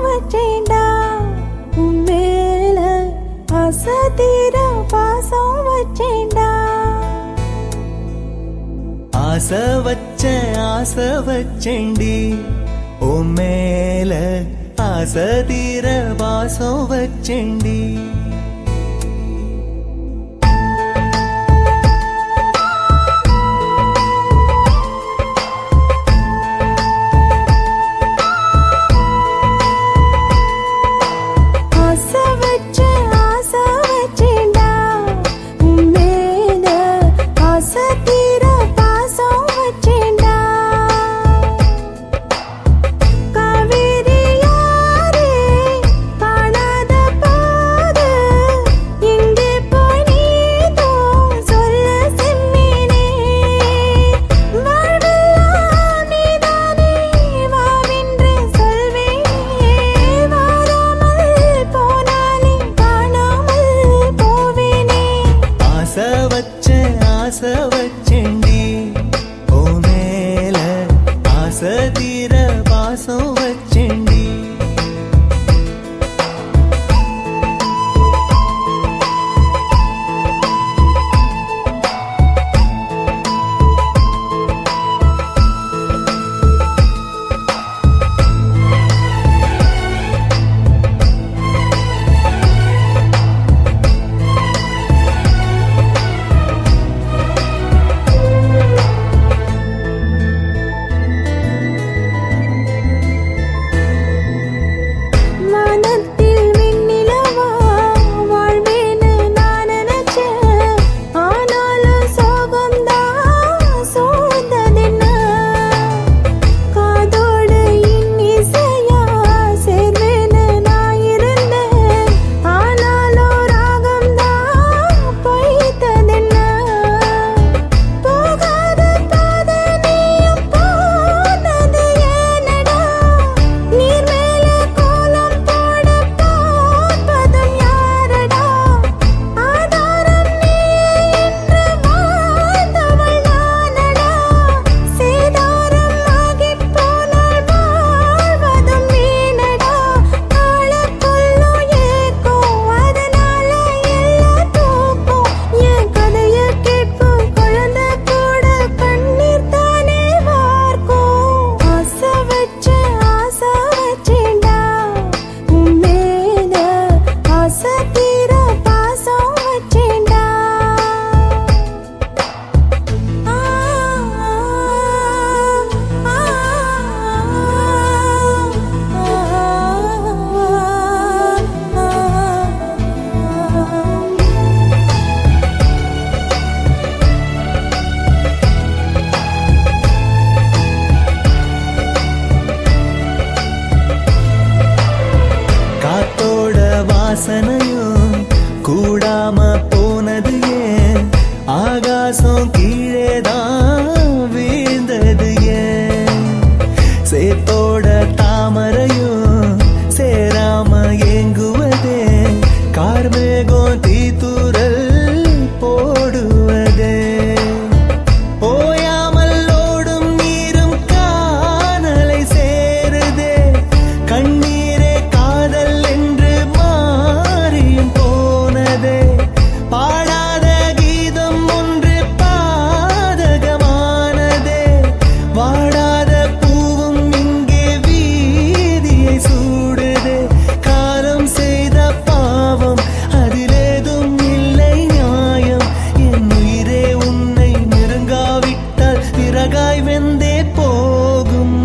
வச்சேன்டா உன் மேல ஆசை தீர பாசம் வச்சேன்டா. ஆசை வச்சேன்டி உன் மேல ஆசை தீர பாசம் வச்சேன்டி. ஆசை வச்சேன்டி உன் மேல ஆசை தீர பாசம் வச்சேன்டி. வாசனையும் கூடாம போனது ஏன், ஆகாசம் கீழேதான் வீழ்ந்தது ஏன், சேத்தோட தாமரையும் சேராம ஏங்குவதே, கார்மேகம் தீத்துரல் போடுவதே, ஓயாமல் ஓடும் நீரும் காணலை சேருதே, கண்ணீரே காதல் என்று மாறியும் போனதே, பாடாத கீதம் ஒன்று பாதகமானதே, வாடாத பூவும் இங்கே வீதியை சூடுதே, காலம் செய்த பாவம் அதிலேதும் இல்லை நியாயம், என் உயிரே உன்னை நெருங்காவிட்டால் விறகாய் வெந்தே போகும்.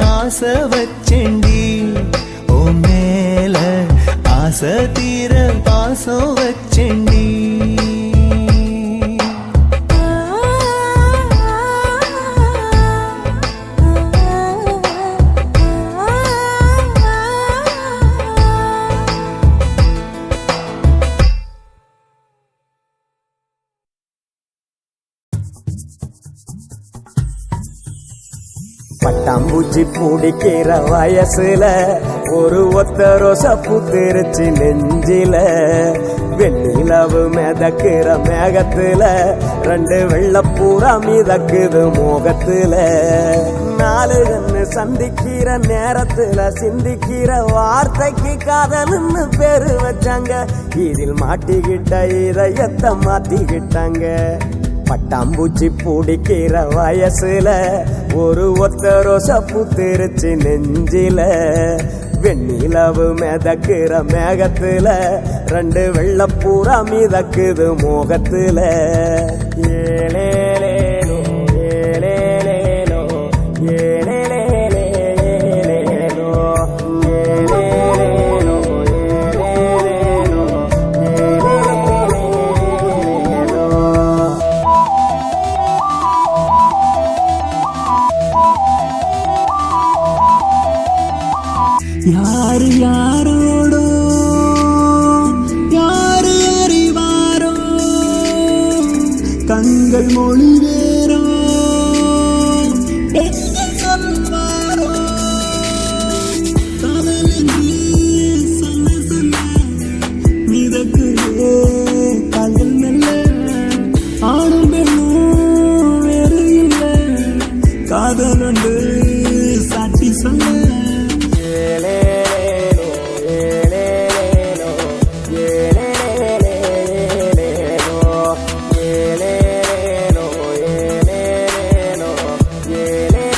ஆசை வச்சேன்டி உன் மேல ஆசை தீர பாசம் வச்சேன்டி. பட்டாம்பூச்சி பிடிக்கிற வயசுல ஒரு ஒத்த ரோசா பூத்திருச்சு நெஞ்சில, வெண்ணிலவு மிதக்கிற மேகத்துல ரெண்டு வெள்ளப்பூரா மிதக்குது மோகத்துல, நாலு கண்ணு சந்திக்கிற நேரத்துல சிந்திக்கிற வார்த்தைக்கு காதல்னு பேரு வச்சாங்க. இதில் மாட்டிக்கிட்ட இதயத்தை மாத்திக்கிட்டாங்க. பட்டாம்பூச்சி பிடிக்கிற வயசுல ஒரு ஒத்த ரோசா பூத்திருச்சு நெஞ்சில. வெண்ணிலவு மிதக்கிற மேகத்துல ரெண்டு வெள்ளப்பூரா மிதக்குது மோகத்துல. ஏலேலேலோ ஏலேலேலோ ஏலேலேலேலோ ஏலேலேலோ ஏலேலேலோ ஏலேலேலோ. யாரு யாரோடோ யாரு அறிவாரோ கண்கள் மொழி வேறோ என்ன சொல்வாரோ காதலென்று சொல்ல சொல்ல மிதக்குதே காதல் மெல்ல. ஆணும் பெண்ணும் வேறு இல்லை காதல் ஒன்று சாட்சி சொல்ல. ஏலேலேலோ ஏலேலேலோ ஏலேலேலேலோ ஏலேலேலோ ஏலேலேலோ ஏலேலேலோ.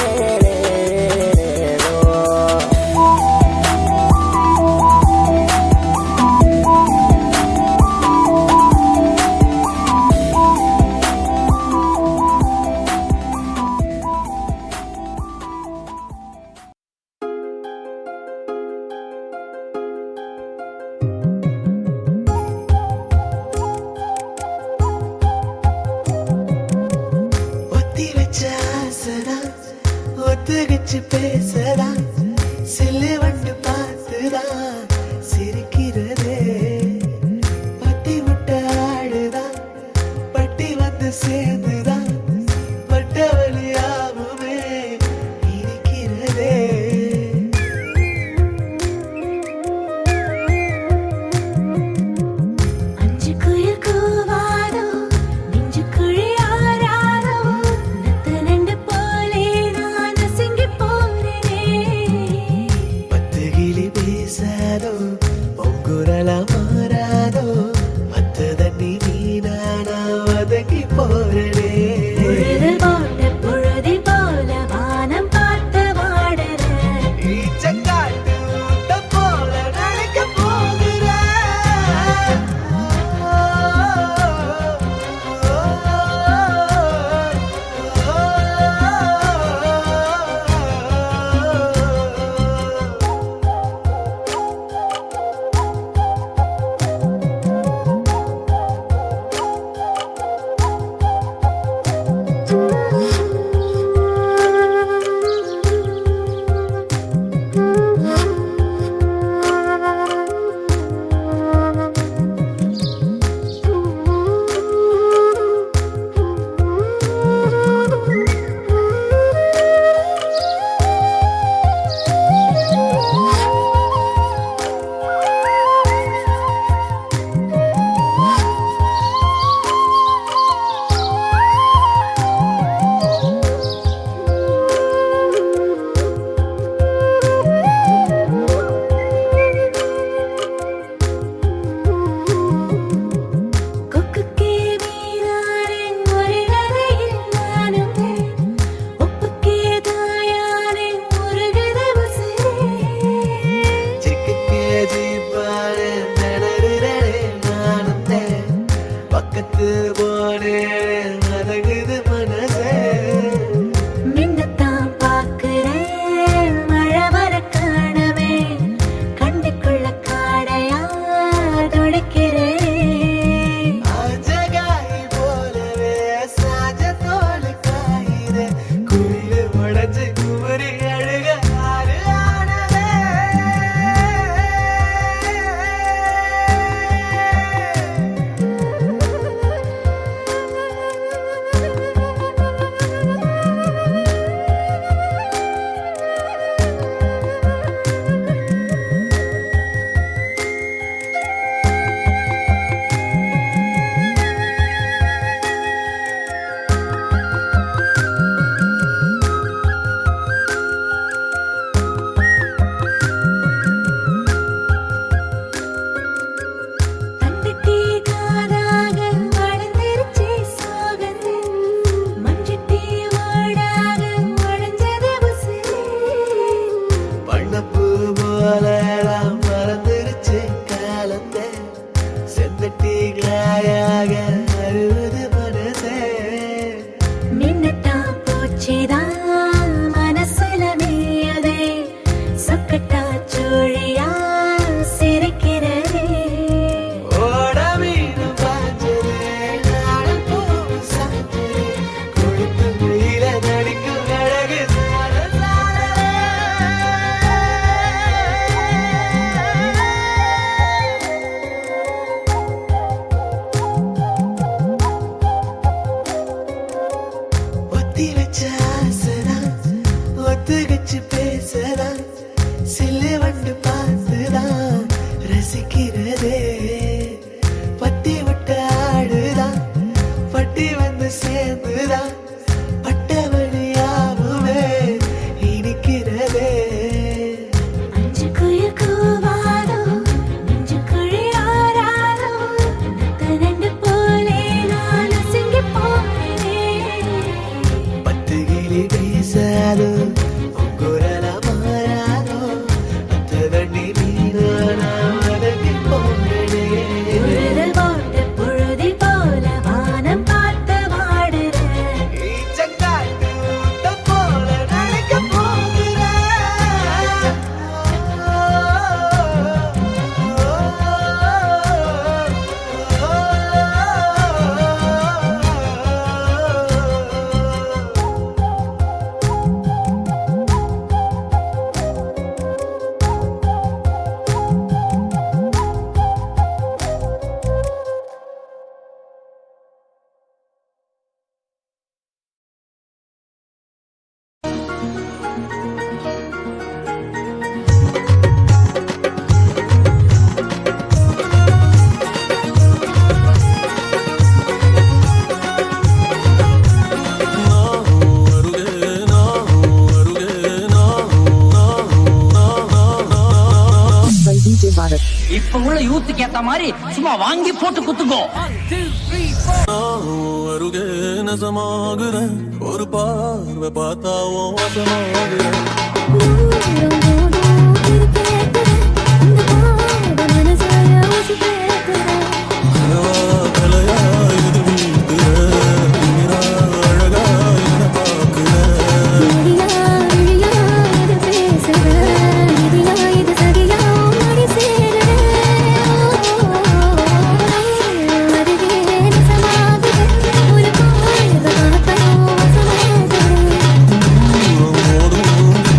ஒத்தி வச்ச ஆசைதான் ஒத்துகிச்சு பேசதான் சில்லு வண்டு பார்த்துதான் சிரிக்கிறதே. பட்டி விட்ட ஆடுதான் பட்டி வந்து சேர்ந்துதான் பட்ட வழியாகவே இருக்கிறதே. அஞ்சு குயில் கூவாதோ நெஞ்சு குழி ஆறாதோ நத்த நண்டு போலே நான் நசுங்கி போறேனே. பத்து கிளி பேசாதோ போலாம் மறந்துருச்சு காலத்தை செந்தட்டி காயாக அறுபது மனசே மின்னட்டா பூச்சிதான் மனசுல மேயதே சொக்கட்டா சூழியா சிரிக்கிறதே ஓட மீனும் பாஞ்சதே நாடல் பூவும் சாஞ்சதே கொழுத்து வெயில நடிக்கும் அழகு சாரல் சாரலே. ஒத்தி வச்ச ஆசைதான் ஒத்துக்கிச்சு பேசதான் சில்லு வண்டு பார்த்துதான் ரசிக்கிறதே பத்தி விட்ட ஆடுதான் பட்டி வந்து சேர்ந்துதான் பட்டவழியாவுமே இனிக்கிறதே அஞ்சு குயில் கூவாதோ நெஞ்சு குழி ஆறாதோ நண்டு போலே நான் அசங்கி போகிறேன் பத்து கிளி பேசாதோ குரல மாறாதோ பத்து தண்ணி நீரானா வதங்கி போனே உழுதல் போட்ட புழுதி போல வானம் பார்த்து வாடுறேன் ஈச்சங்காட்டு ஊட்டம் போல நடக்க இப்ப உள்ள யூத்துக்கு ஏத்த மாதிரி சும்மா வாங்கி போட்டு குத்துக்கோ. அருகே நசமாகுற ஒரு பார்வை பார்த்தாவும் வசமாகுற கலையா இது வீட்டுற நீரா அழகா என்ன பார்க்குற போதும்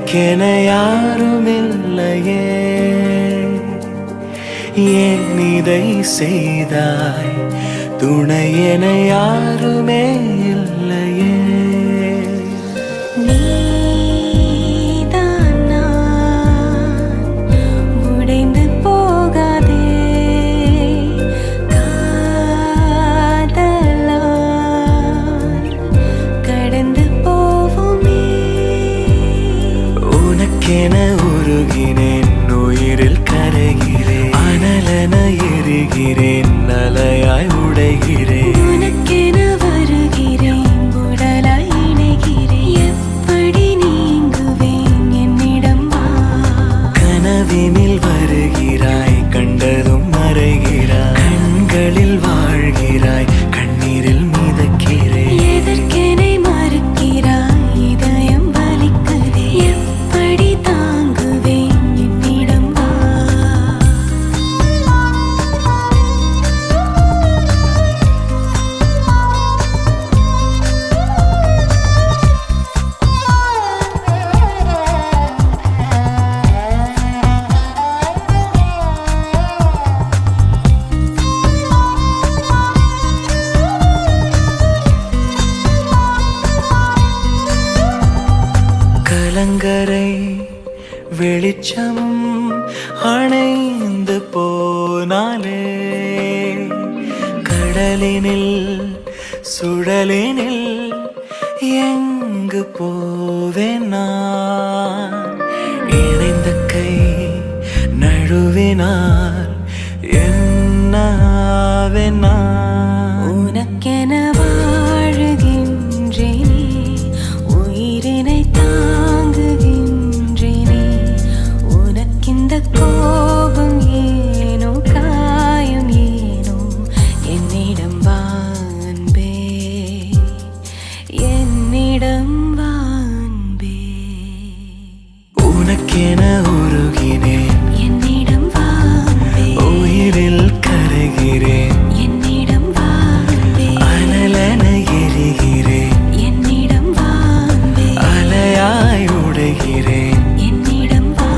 உனக்கென யாரும் இல்லையே, ஏன் இதை செய்தாய்? துணை என யாருமே இல்லையே. நீதான் நான், உடைந்து போகாதே காதலால் கடந்து போவோமே. உனக்கென உருகினேன், உயிரில் கரைகிறேன், அனலென எரிகிறேன், அலையாய் உடைகிறேன். உனக்கென வருகிறேன், உடலாய் இணைகிறேன், எப்படி நீங்குவேன் என்னிடம் வா. கனவினில் வருகிறாய், கண்டதும் மறைகிறாய், கண்களில் வாழ்கிறாய், கண்ணீரில் மிதக்கிறேன். எதற்கெனை மறுக்கிறாய், இதயம் வலிக்குதே, எப்படி தாங்குவேன் என்னிடம் வா. கலங்கரை வெளிச்சம் அணைந்து போனாலே, கடலினில் சுழலினில் எங்கு போவேன் நான்? இணைந்த கை நழுவினால் என்னாவேன் நான்? உனக்கென வாழுகின்றேனே, உயிரினை தாங்குகின்றேனே. உனக்கிந்த கோபம் ஏனோ, காயம் ஏனோ, என்னிடம் வா அன்பே, என்னிடம் வா அன்பே. உனக்கென உருகினேன், என்னிடம் வா அன்பே, உயிரில் கரைகிறேன், என்னிடம் வா அன்பே, அனலென எரிகிறேன், என்னிடம் வா அன்பே, அலையாய் உடைகிறேன். என்னிடம் வா.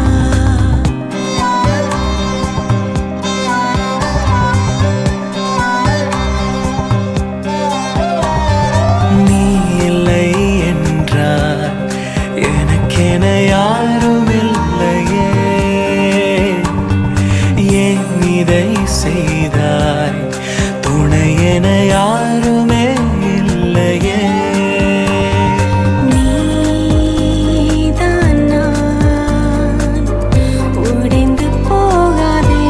நீ இல்லை என்றால் எனக்கென யாரும் இல்லையே, ஏன் இதை செய்தாய்? துணை என யாருமே இல்லையே. நீதான் நான், உடைந்து போகாதே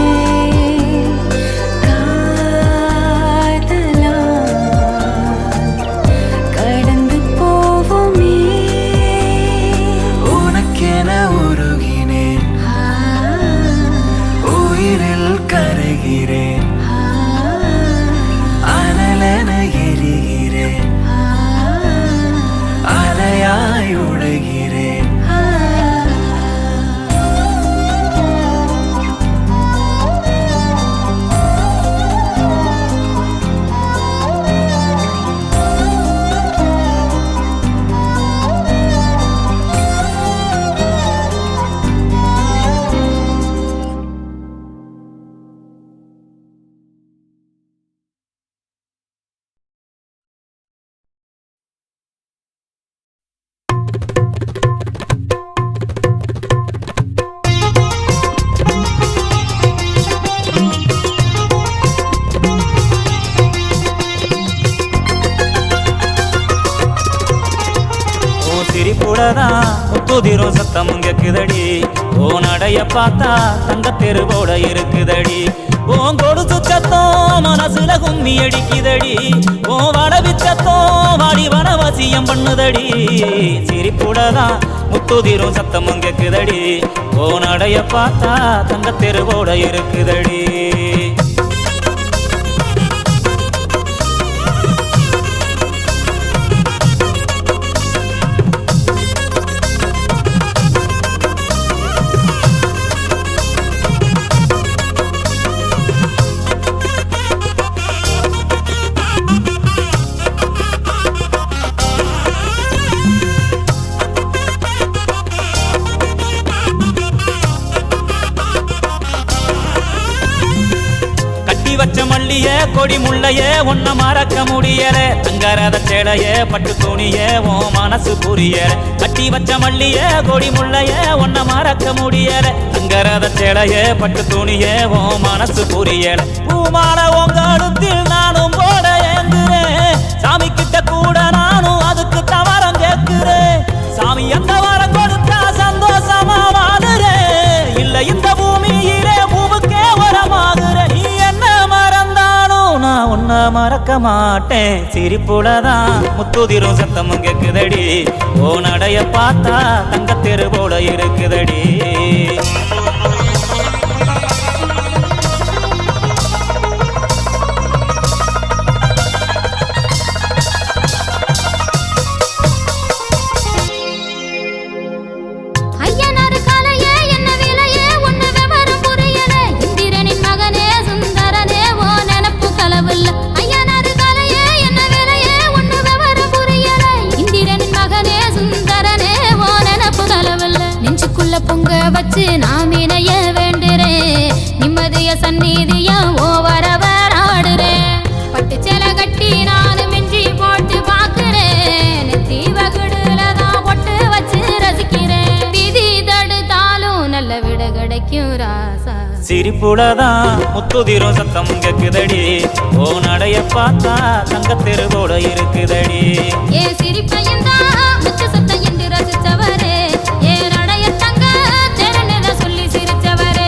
காதலால் கடந்து போவோமே. உனக்கென உருகினேன், உயிரில் கரைகிறேன், அனலென எரிகிறேன், அலையாய் உடைகிறேன். சிரிப்புடதான் முத்துதிரும் சத்தம் கேக்குதடி, ஓ நடைய பார்த்தா தங்க தெருவோட இருக்குதடி. ஓன் கொடுத்து சத்தம் மனசுல கும்மி அடிக்குதடி, ஓ வடவி சத்தம் வாடி வனவசியம் பண்ணுதடி. சிரிப்புடதான் முத்துதிரும் சத்தம் கேக்குதடி, ஓ நடைய பார்த்தா தங்க தெருவோட இருக்குதடி. வள்ளியே கொடி முள்ளையே உன்ன மறக்க முடியல தங்கரத சேலையே பட்டு துணியே ஓ மனசு புரியல கட்டி வச்ச மல்லியே கொடி முள்ளையே உன்ன மறக்க முடியல தங்கரத சேலையே பட்டு துணியே ஓ மனசு புரியல பூமால உங்க கழுத்தில் நானும் போட ஏங்குறேன் சாமி கிட்ட கூட நானும் அதுக்கு தவறம் கேட்கிறேன் சாமி எந்த வாரம் கொடுத்தா சந்தோஷமா வாடுறேன் இல்ல இந்த பூமியிலே பூவுக்கே வரமாகுறேன் நீ என்ன மறந்தாலும் நான் உன்னை மறக்க மாட்டேன் சிரிப்புலதான் முத்துதிரும் சத்தமும் கேக்குதடி ஓ நடைய பார்த்தா தங்கத்தெரு போல இருக்குதடி பொங்க வச்சு நாம் இணைய வேண்டுறேன் நிம்மதிய சந்நிதியா ஓவரவர் ஆடுறேன் பட்டு சேலை கட்டி நான் மிஞ்சி போட்டு பாக்குறேன் நெத்தி வகுடுலதான் பொட்டு வச்சு ரசிக்கிறேன் விதி தடுத்தாலும் நல்ல விட கிடைக்கும் ராசா சிரிப்புலதான் முத்துதிரும் சத்தம் கேக்குதடி ஓ நடைய பார்த்தா தங்கத்தெரு போல இருக்குதடி ஏ சிரிப்பையும் தான் முத்து சத்தம் என்று ரசிச்சவரே ஏ நடைய தங்க தெருநெத சொல்லி சிரிச்சவரே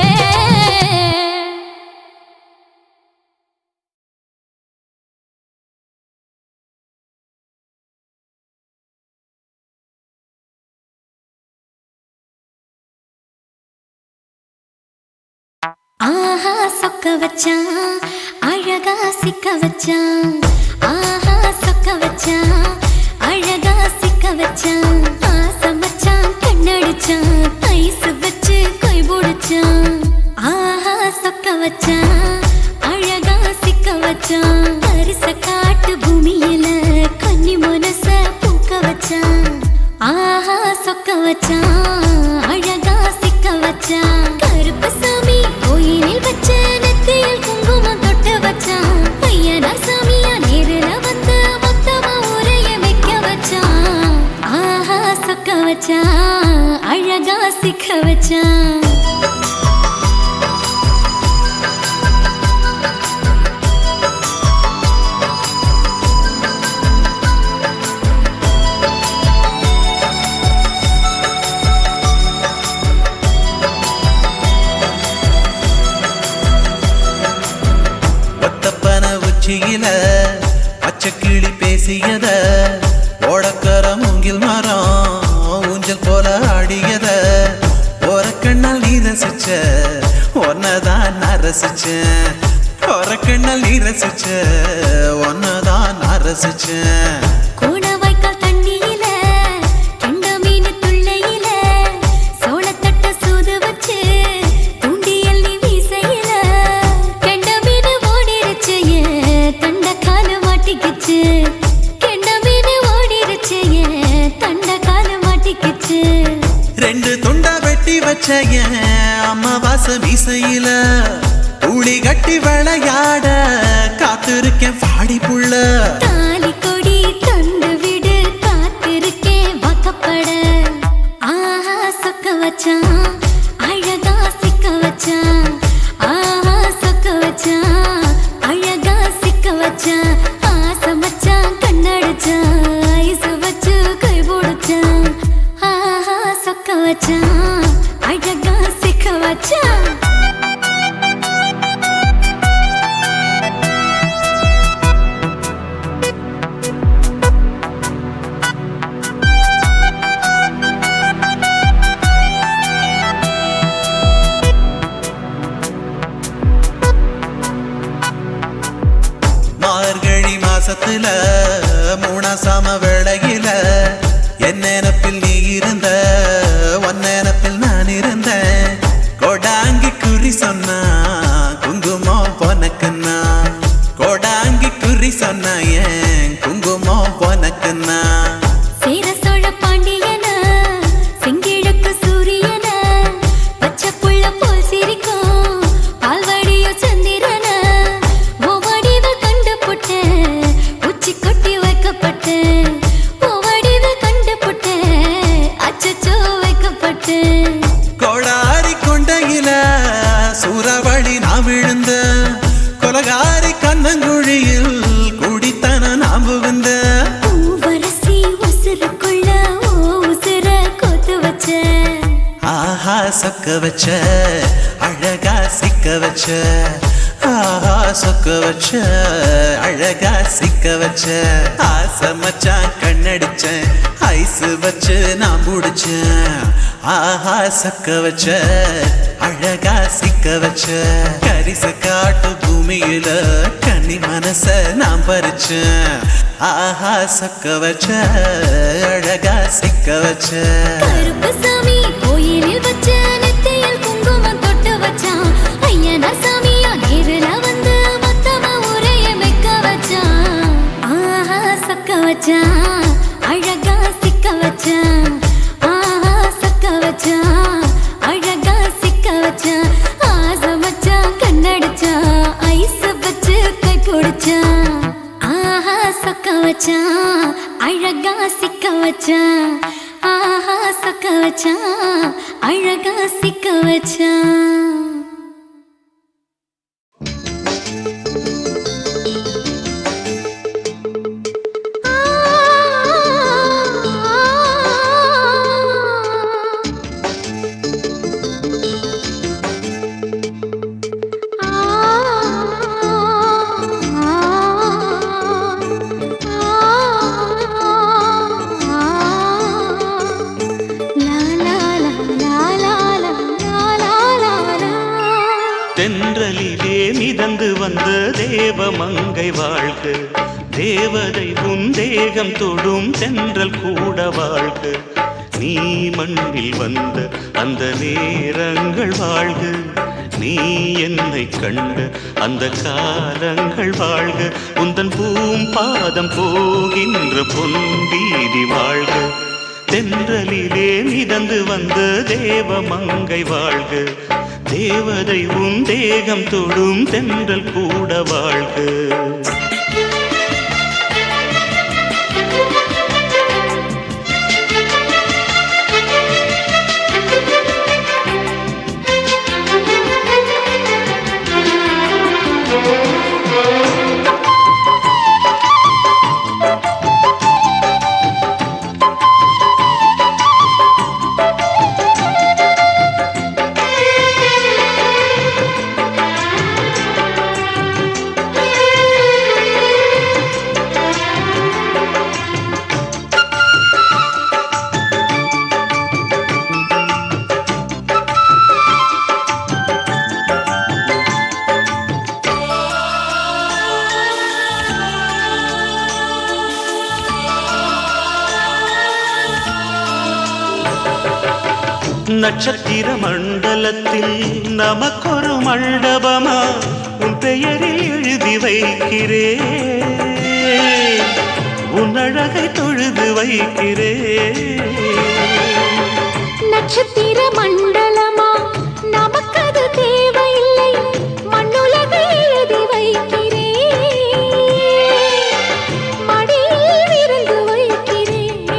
ஆஹா சொக்க வச்சான் அழகா சிக்க வச்சான் ஆஹா சொக்க வச்சான் அழகா சிக்க வச்சான் ஆசை மச்சான் கண்ணடிச்சான் ஐஸ் வச்சு கை போடுச்சான் ஆஹா சொக்க வச்சான் அழகா சிக்க வச்சான் அரிச காட்டு பூமியில கன்னி மனச பூக்க வச்சான் ஆஹா சொக்க வச்சான் அழகா சிக்க வச்சான் கருப்பு சாமி கோயிலில் வச்ச நெத்தியில் குங்குமம் தொட்டு வச்சான் பையனா சாமியா நேரில வந்து மொத்தமா உரைய வைக்க வச்சான் ஆஹா சொக்க வச்சான் அழகா சிக்க வச்சான் பச்சைக்கிளி பேசியத ஓடக்கர மூங்கில் மரம் ஊஞ்சல் போல ஆடியத ஒரு கண்ணால் நீ ரசிச்ச ஒன்னதான் நான் ரசிச்சேன் ஒரு கண்ணால் நீ ரசிச்ச ஒன்னதான் நான் ரசிச்சேன் ரெண்டு துண்டா வெட்டி வச்ச அம்மாவாச மீசையில ஊழி கட்டி விளையாட காத்திருக்கேன் பாடி புள்ள தாலி கொடி தந்து விடு காத்திருக்கேன் வாக்கப்பட ஆஹா சொக்க வச்சான் அழகா சிக்க வச்சான் ஆஹா சொக்க வச்சான் அழகா சிக்க வச்சான் ஆசை மச்சான் கண்ணடிச்சான் ஐஸ் வச்சு கை போடுச்சான் ஆஹா சொக்க வச்சான் அழகா சிக்க வச்சான் மார்கழி மாசத்துல மூணாசாம வேளையில என் நினப்பில் நீ இருந்த உன் நினப்பில் நான் இருந்தேன் கோடாங்கி குறி சொன்னா குங்குமம் பொனக்குன்னா கோடாங்கி குறி சொன்னா ஏன் குங்குமம் பொனக்குன்னா சேர சோழ பாண்டியனா செங்கிழக்கு சூரியனா பச்சை புள்ள போல் சிரிக்கும் பால்வடியோ சந்திரனா ஓவாடி வழி நான் விழுந்த கொலகாரி கண்ணங்குழியில் குடித்தன நாம் புகுந்த பூவரசி உசுருக்குள்ள உசுர கொத்து வச்ச ஆஹா சொக்க வச்ச அழகா சிக்க வச்ச ஆஹா சொக்க வச்ச அழகா சிக்க வச்ச ஆசை மச்சான் கண்ணடிச்சேன் ஐசு வச்சு நான் புடிச்சேன் ஆஹா சொக்க வச்ச அழகா சிக்க வச்ச கரிச காட்டு பூமியில கன்னி மனச நான் பறிச்சேன் ஆஹா சொக்க வச்ச அழகா சிக்க வச்ச கருப்பு சாமி கோயிலில் வச்ச நெத்தியில் குங்குமம் தொட்டு வச்சான் ஐயனா சாமியா நேரில வந்து மொத்தமா உரைய வைக்க வச்சான் ஆஹா சொக்க வச்சான் அழகா சிக்க வச்சான் ஆஹா சொக்க வச்சான் அழகா சிக்க வச்சான் ஆசை மச்சான் கண்ணடிச்சான் ஐஸ் வச்சு கை பிடிச்சான் ஆஹா சொக்க வச்சான் அழகா சிக்க வச்சான் ஆஹா சொக்க வச்சான் அழகா சிக்க வச்சான் தென்றலிலே மிதந்து வந்த தேவமங்கை வாழ்க தேவதை உன் தேகம் தொடும் தென்றல் கூட வாழ்க நீ மண்ணில் வந்த அந்த நேரங்கள் வாழ்க நீ என்னை கண்ட அந்த காலங்கள் வாழ்க உந்தன் பூம்பாதம் போகின்ற பொன் வீதி வாழ்க தென்றலிலே மிதந்து வந்த தேவமங்கை வாழ்க தேவதை உன் தேகம் தொடும் தென்றல் கூட வாழ்க நட்சத்திர மண்டலத்தில் நமக்கொரு மண்டபமா உன் பெயரில் எழுதி வைக்கிறேன் உன் அழகை தொழுது வைக்கிறேன் நட்சத்திர மண்டலமா நமக்கது தேவையில்லை மண்ணுலகை எழுதி வைக்கிறேன் மடியில் விருந்து வைக்கிறேன்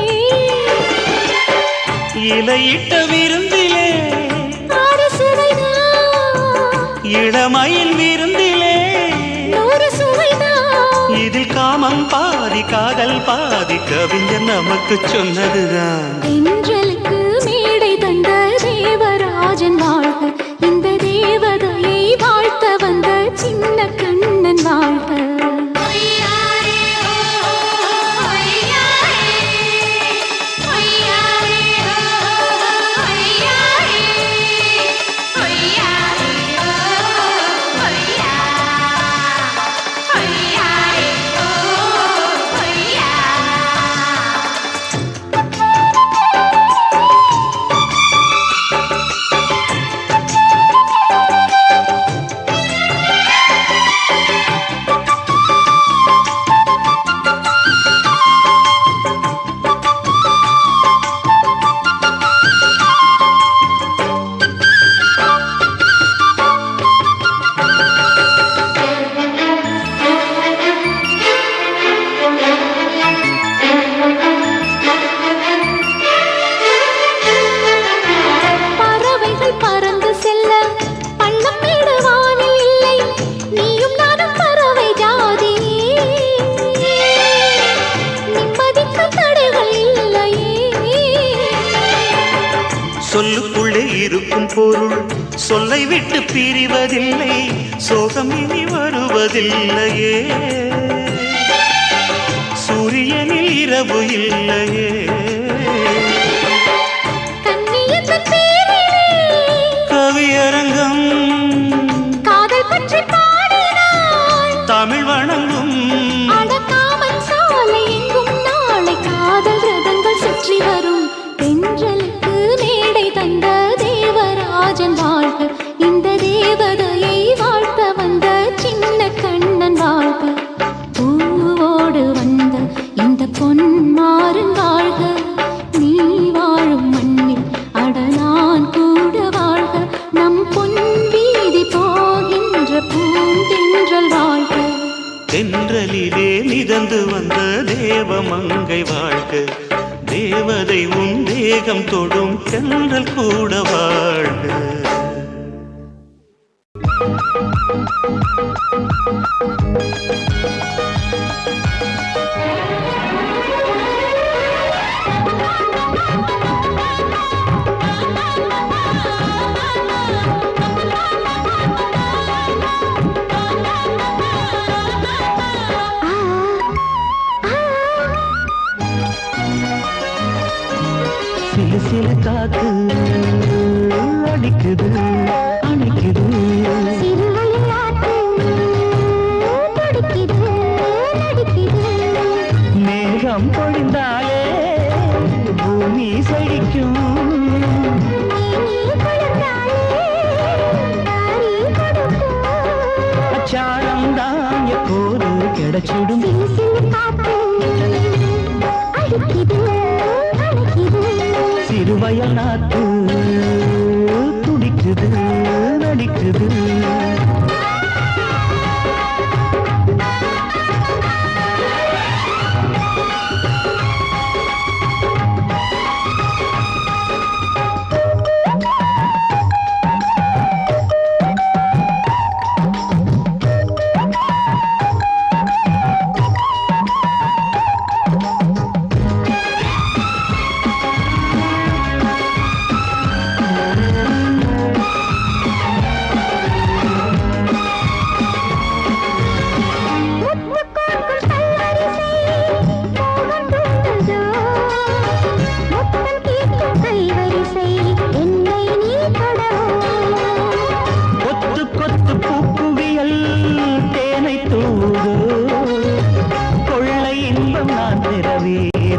இலையிட்ட விருந்திலே இளமயில் விருந்திலே இதில் காமம் பாதி காதல் பாதி கவிஞர் நமக்கு சொன்னதுதான் தென்றலுக்கு மேடை தந்த தேவராஜன் வாழ்க இந்த தேவதையை வாழ்த்த வந்த சின்ன கண்ணன் வாழ்க பொருள் சொல்லை விட்டு பிரிவதில்லை, சோகம் இனி வருவதில்லையே. சூரியனில் இரவு இல்லையே. கவியரங்கம் காதல் பற்றி பாடினாள், தமிழ் வணங்கும் அடக்காமன் சாலை எங்கும் நாளை காதல் ரதங்கள் சுற்றி வரும். தென்றலுக்கு மேடை தந்த தேவராஜன் வாழ்க, இந்த தேவதையை வாழ்த்த வந்த சின்ன கண்ணன் வாழ்க. பூவோடு வந்த இந்த பொன்மாறன் வாழ்க, நீ வாழும் மண்ணில் அடலான் கூட வாழ்க. நம் பொன் வீதி போகின்ற பூந்தென்றல் வாழ்க. தென்றலிலே மிதந்து வந்த தேவமங்கை வாழ்க, தேவதை உன் தேகம் தொடும் தென்றல் கூட வாழ்க. சிலு சிலு காத்து அடிக்குது அணைக்குது, மேகம் பொழிந்தாலே பூமி செழிக்கும், அச்சாரம் தான் எப்போது கிடைச்சிடும். சிறுவயல் நாத்து துடிக்குது நடிக்குது,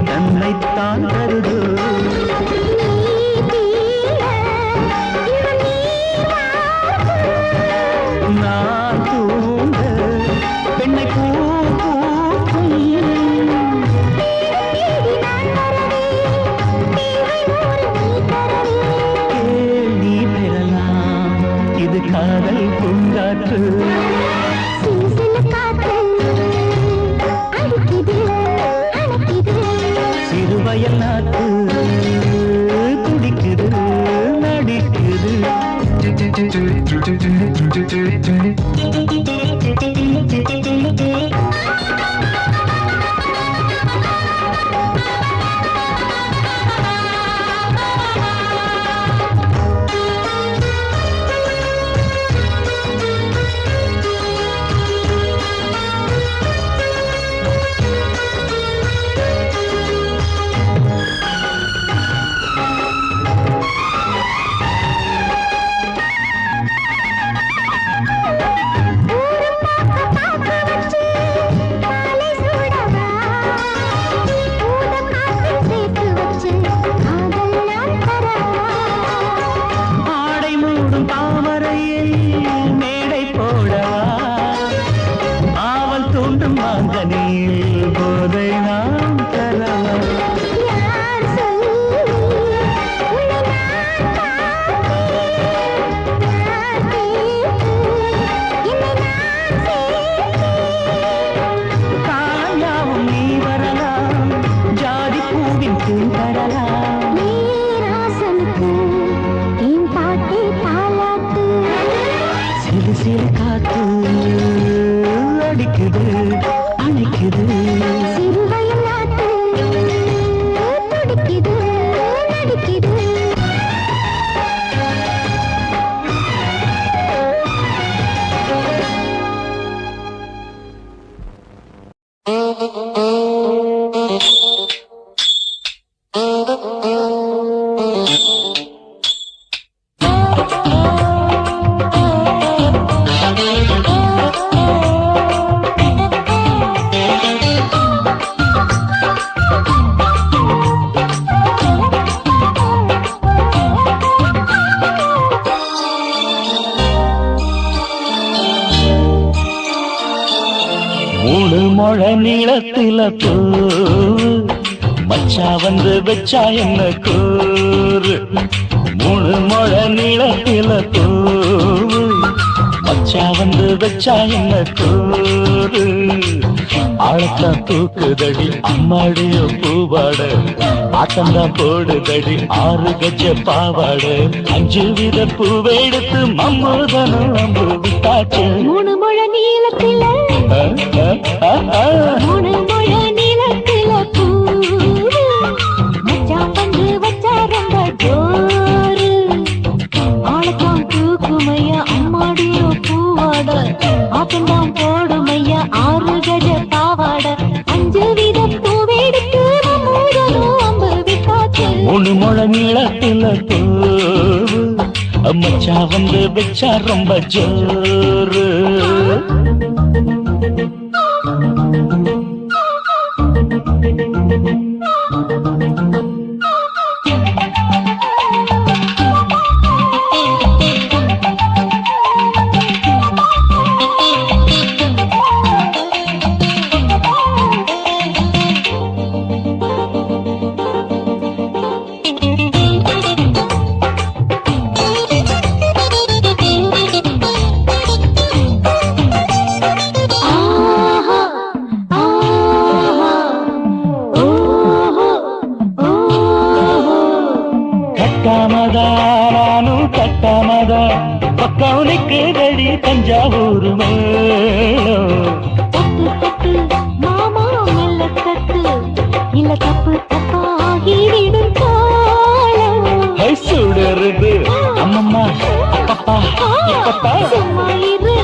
தன்னைத்தான் கருது. நான் தூங்க பெண்ணை பூ பூக்கும், நீ பெறலாம் இது காதல் பூங்காற்று. சிறுவயல் நாட்டு துடிக்குது நடிக்குது, போதை நாம் தரலாம். காயாவும் நீ வரலாம், ஜாதி பூவின் தேன் தரலாம். சிறு சிறு காத்து அடிக்குது அணைக்குது, மூணு முழ நீளத்தில பூ மச்சா வந்து வச்சா என்ன கூறு மூணு முழ நீளத்தில பூ மச்சா வந்து வச்சா என்ன கூறு ஆழத்தான் தூக்குதடி அம்மாடிய பூவாட ஆட்டந்தான் போடுதடி 6 கஜ பாவாட 5 வித பூவை எடுத்து மம்முதனும் அம்பு விட்டாச்சு மூணு முழ நீளத்தில மூணு முழ நீளத்தில பூ மச்சான் வந்து வச்சா ரொம்ப ஜோரு ஆளத்தான் தூக்குமையா அம்மாடிய பூவாட ஆட்டந்தான் போடுமையா 6 கஜ பாவாட 5 வித பூவெடுத்து மம்முதனும் அம்பு விட்டாச்சு மூணு முழ நீளத்தில பூ மச்சா வந்து வச்சா ரொம்ப ஜோரு கட்டாமதா பக்கம் நிற்குதடி தஞ்சாவூர் மேளம் தட்டு மாமா மெல்ல தட்டு இல்ல தப்பு தப்பாகிவிடும் காலம் சுடருது அம்மம்மா அப்பப்பா இப்பப்பா சும்மா இரு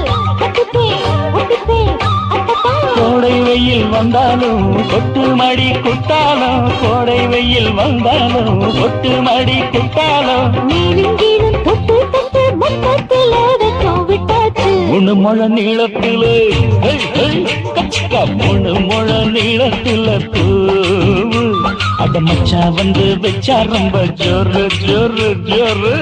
கோடை வெயில் வந்தாலும் கொட்டு மடி குட்டாலும் கோடை வெயில் வந்தாலும் கொட்டு மடி குட்டாலும் நீலிங்கீனும் தொட்டு தொட்டு மொத்தத்தில் வெக்கம் விட்டாச்சு மூணு முழ நீளத்தில மூணு முழ நீளத்தில பூவு அட மச்சா வந்து வச்சா ரொம்ப ஜோரு ஜோரு ஜோரு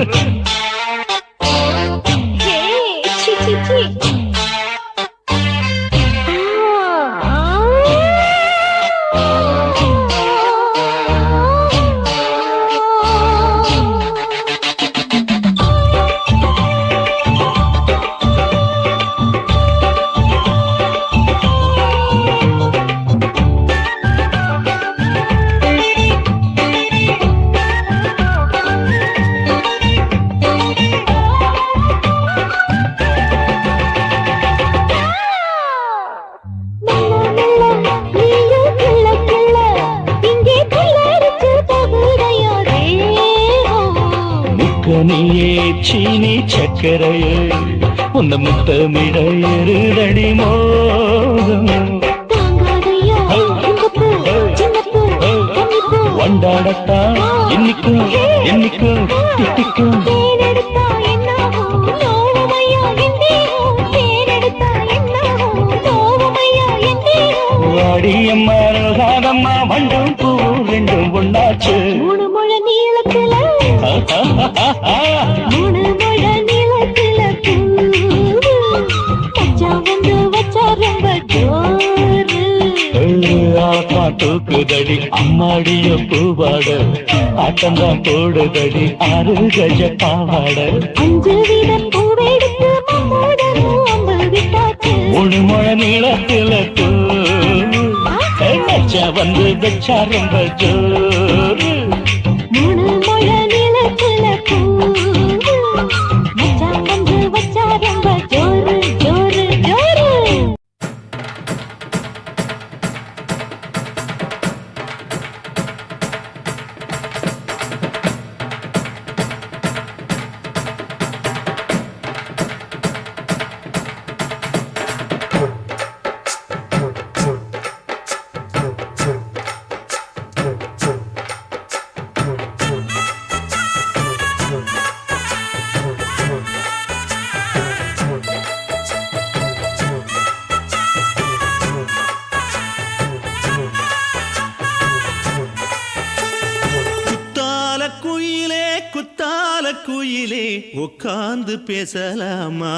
நீயே சீனி சக்கரையே உந்த முத்தமிட எருதடி மோகம் வண்டாடத்தான் என்னைக்கும் என்னைக்கும் திட்டிக்கும் வாடியம்மா ரோசாதம்மா வண்டும் பூ ரெண்டும் ஒண்ணாச்சு மூணு முழ நீளத்தில மூணு முழ நீளத்தில மச்சா வந்து வச்சா ரொம்ப ஜோரு ஆத்மா தூக்குதடி அம்மாடிய பூவாட ஆட்டந்தான் போடுதடி 6 கஜ பாவாட 5 வித பூவெடுத்து மம்முதனும் அம்பு விட்டாச்சு மூணு முழ நீளத்தில மச்சா வந்து வச்சா ரொம்ப ஜோரு மூணு முழ நீளத்தில மச்சா வந்து வச்சா ரொம்ப ஜோரு ஜோரு ஜோரு குயிலே உட்கார்ந்து பேசலாமா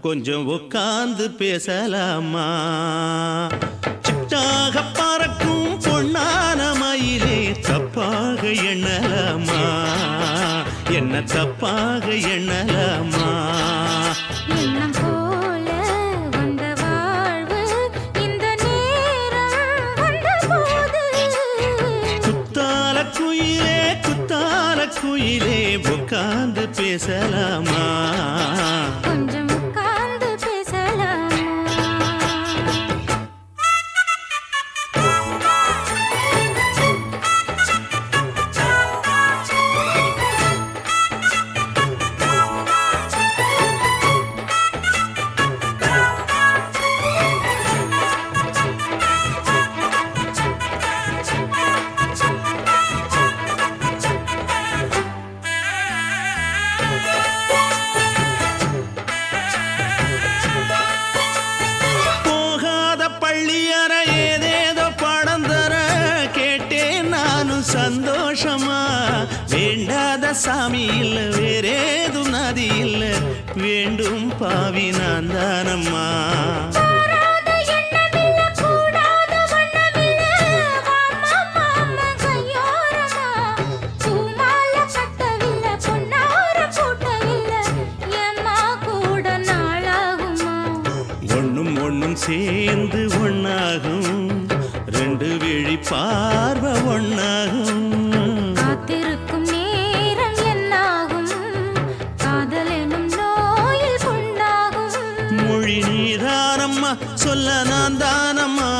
கொஞ்சம் உட்கார்ந்து பேசலாமா சிட்டாக பறக்கும் பொன்னான மயிலே தப்பாக எண்ணலாமா என்ன தப்பாக எண்ணலாமா எண்ணம் போல வந்த வாழ்வு இந்த நேரம் வந்தபோது குத்தால குயிலே உட்கார்ந்து பேசலாமா கொஞ்சம் உட்கார்ந்து பேசலாமா சந்தோஷமா வேண்டாத சாமி இல்ல வேறேது நதி இல்ல வேண்டும் பாவி நான் தானம்மா ஒண்ணும் ஒண்ணும் சேர்ந்து ஒண்ணாகும் ரெண்டு விழி பார்வை ஒண்ணாகும் காத்திருக்கும் நேரம் என்னாகும் காதல் எனும் நோயில் புண்ணாகும் மொழி நீதானம்மா சொல்ல நான் தானம்மா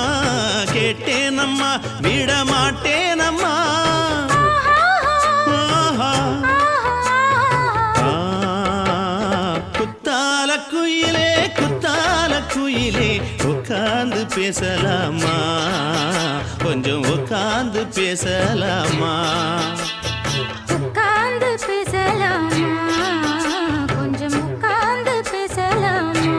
கேட்டேனம்மா விட மாட்டேனம்மா குத்தால குயிலே உட்கார்ந்து பேசலாமா கொஞ்சம் உட்கார்ந்து பேசலாமா உட்கார்ந்து பேசலாமா கொஞ்சம் உட்கார்ந்து பேசலாமா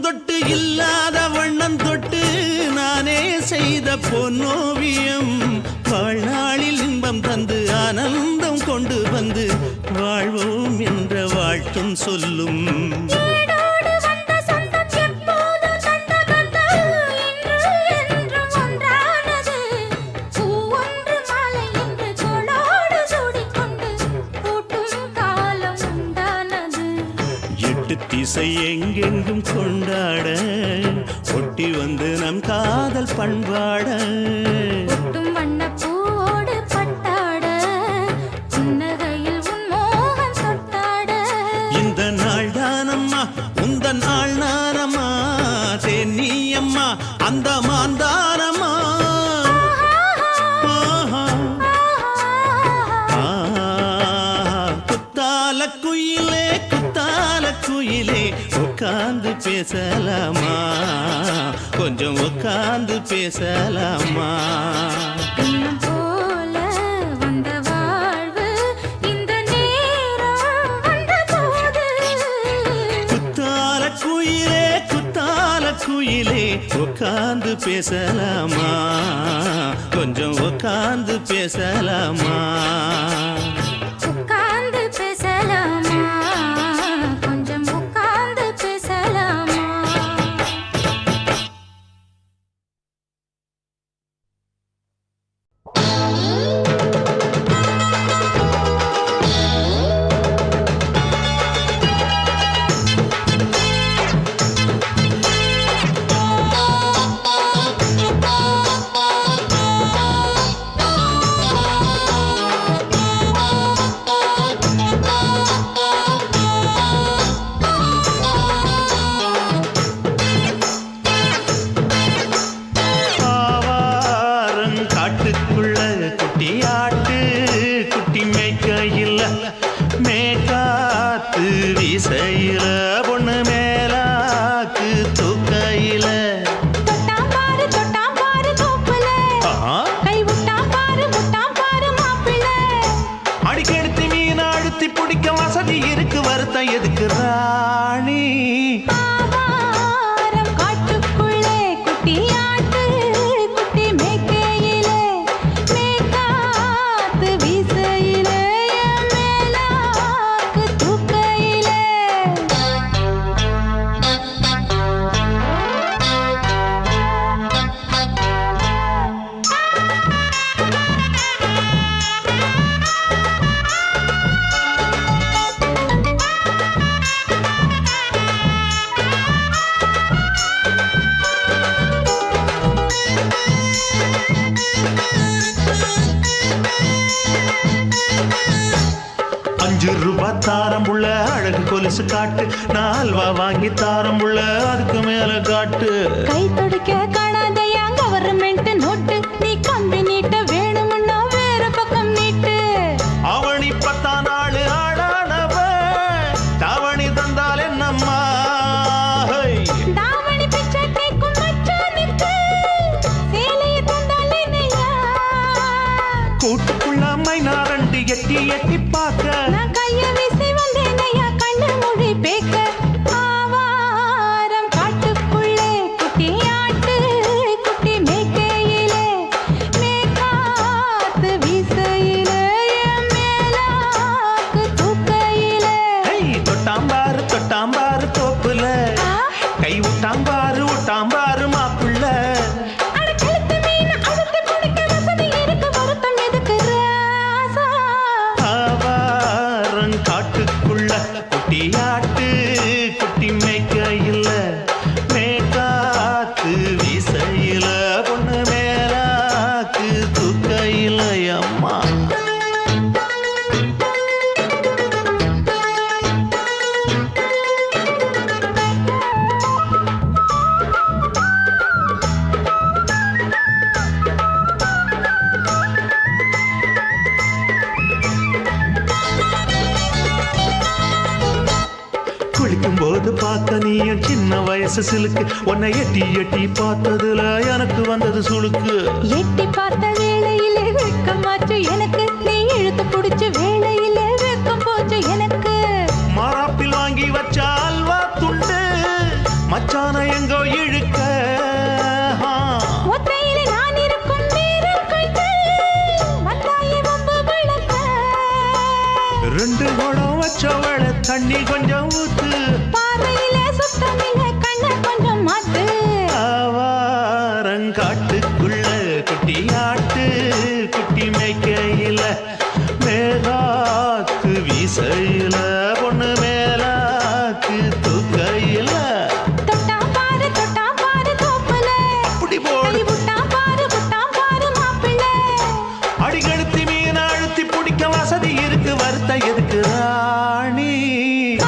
தொட்டு இல்லாத வண்ணம் தொட்டு நானே செய்த பொன்னோவியம் வாழ்நாளில் இன்பம் தந்து ஆனந்தம் கொண்டு வந்து வாழ்வோம் என்ற வாழ்த்தும் சொல்லும் திசை எங்கெங்கும் கொண்டாட ஒட்டி வந்து நம் காதல் பண்பாட ஒட்டும் வண்ண பூவோடு பட்டாட புன்னகையில் உன் மோகம் தொட்டாட இந்த நாள் தானம்மா உந்த நாள் நானம்மா தென்னியம்மா அந்த மாந்தானம்மா குயிலே உட்கார்ந்து பேசலாமா கொஞ்சம் உட்கார்ந்து பேசலாமா இன்னும் போல வந்த வாழ்வு இந்த நேரம் வந்தபோது குத்தால குயிலே உட்கார்ந்து பேசலாமா கொஞ்சம் உட்கார்ந்து பேசலாமா உட்கார்ந்து பேசலாமா கொஞ்சம் உட்கார்ந்து பேசலாமா வீசையில பொண்ணு மேலாக்கு தூக்கையில தொட்டாம் பாரு தோப்புல ஆஹா. கை விட்டாம் பாரு மாப்பிள்ளை அடிக்கெடுத்து மீன் அழுத்தி பிடிக்க வசதி இருக்கு வருத்தம் எதுக்கு ராணி ஆவாரம் காட்டுக்குள்ளே குட்டியாட்டு குட்டி மேய்க்கையிலே மேய்க்காத்து வீசையிலே என் மேலாக்கு தூக்கையிலே ₹5 தாரம் புள்ள அழகு கொலுசு காட்டு நான் அல்வா வாங்கி தாரம் புள்ள அதுக்கு மேல காட்டு கை துடிக்க காணாதையா கவர்மெண்ட் நோட்டு நீ கம்பி நீட்ட வேணும்னா வேற பக்கம் நீட்டு அவனி 10 நாள் ஆடானவ தாவணி தந்தால் என்னம்மா ஹை. தாவணி பிச்சை கேக்கும் மச்சானுக்கு சேலையை தந்தாலே நையா கூட்டுக்குள்ள மைனா ரெண்டு எட்டி எட்டி பார்க்க நான் கைய வீசி வந்தேன் ஐயா கண்ணு மொழி பேக்க ஆவாரம் காட்டுக்குள்ளே குட்டியாட்டு குட்டி மேய்க்கையிலே மேய்க்காத்து வீசையிலே என் மேலாக்கு தூக்கையிலே ஹை, தொட்டாம்பாரு தோப்புல கை விட்டாம்பாரு மாப்பிள்ள அட கழுத்து மீன் அழுத்து பிடிக்க வசதி இருக்கு வருத்தம் எதுக்கு ராசா ஆவாரம் காட்டுக்குள்ள குட்டியாட்டு குட்டி மேய்க்கையில மேக்காத்து வீசையில பொண்ணு மேலாக்கு தூக்கையில அம்மா குளிக்கும் போது பார்த்த நீயும் சின்ன வயசு சிலுக்கு உன்னை எட்டி எட்டி பார்த்ததுல எனக்கு வந்தது சுளுக்கு எட்டி பார்த்த வேளையிலே வெட்கமாச்சு எனக்கு நீ இழுத்து பிடிச்ச வேளையிலே வெட்கம் போச்சு எனக்கு மராப்பில் வாங்கி வச்ச அல்வா துண்டு மச்சான எங்கோ இழுக்க ஆ. ஒத்தையிலே நான் இருக்கும் நேரம் கண்டு வந்தாயே வம்பு விளக்க 2 குடம் வச்சவள தண்ணி கொஞ்சம் ஊத்து பார்வையிலே சுத்தமில்லை கண்ணை கொஞ்சம் மாத்து ஆவாரங்காட்டுக்குள்ள குட்டியாட்டு குட்டி மேய்க்கையில மேலாக்கு வீசையில பொண்ணு மேலாக்கு தூக்கையில தொட்டாம் பாரு தோப்புல அப்படி போடு கை விட்டாம் பாரு மாப்பிள்ளை அடிக்கடுத்தி மீன் அழுத்தி பிடிக்க வசதி இருக்கு வருத்த எதுக்கு ராணி ஆ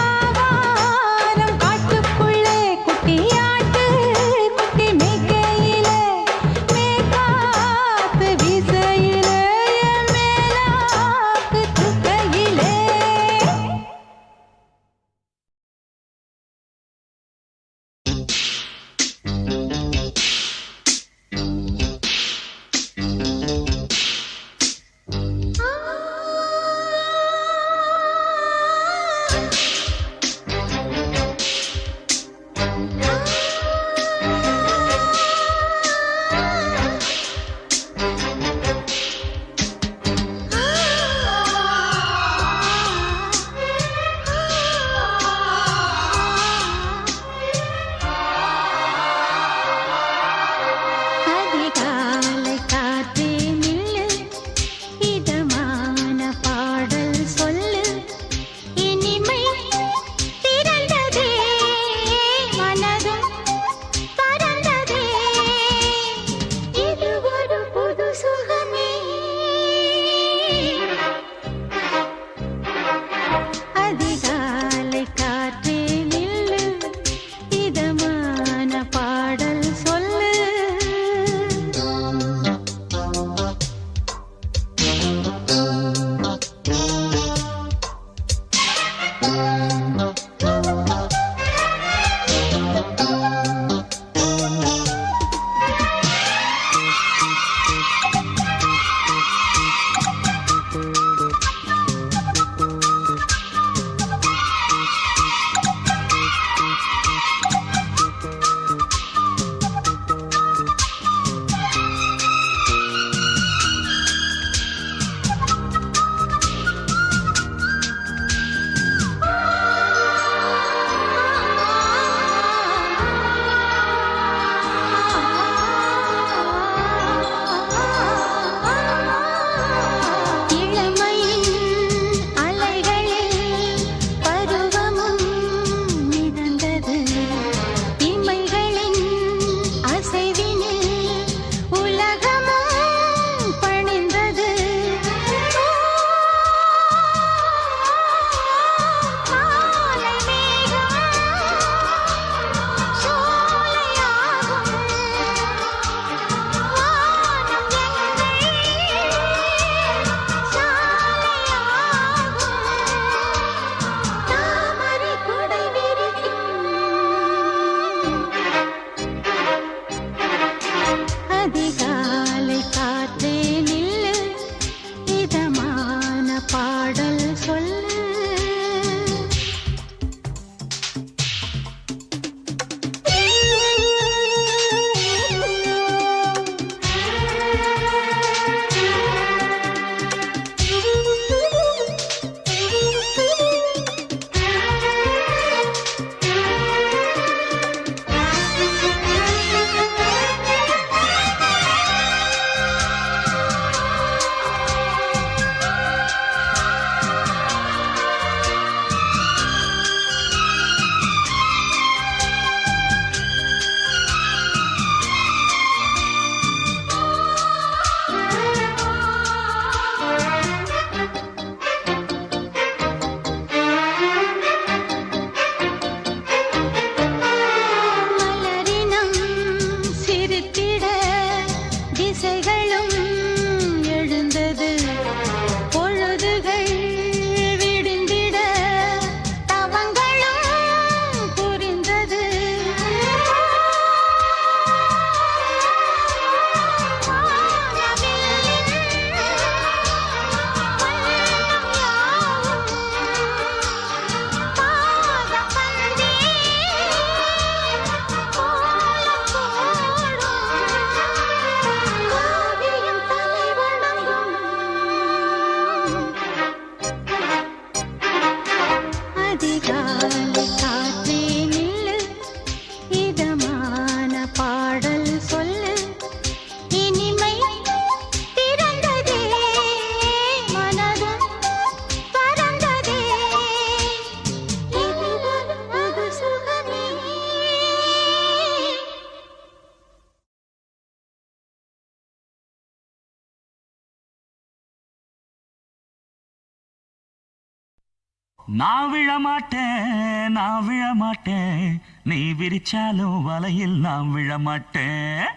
நான் விழமாட்டேன் நான் விழமாட்டேன் நீ விரிச்சாலும் வலையில் நான் விழமாட்டேன்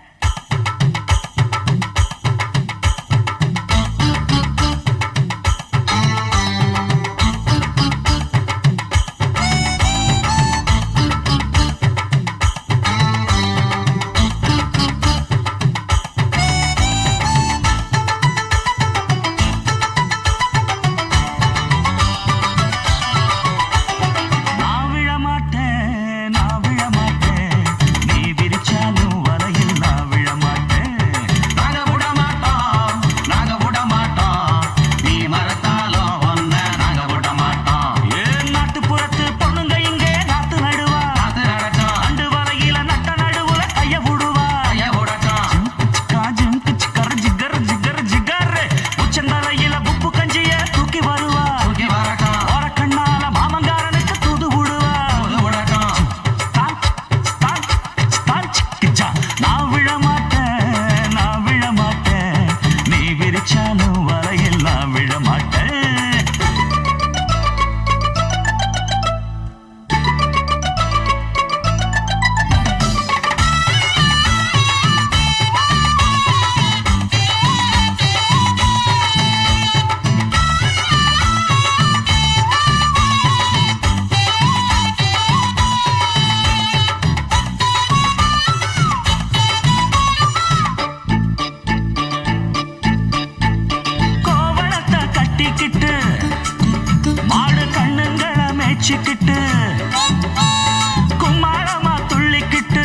கும்மாளமா துள்ளிக்கிட்டு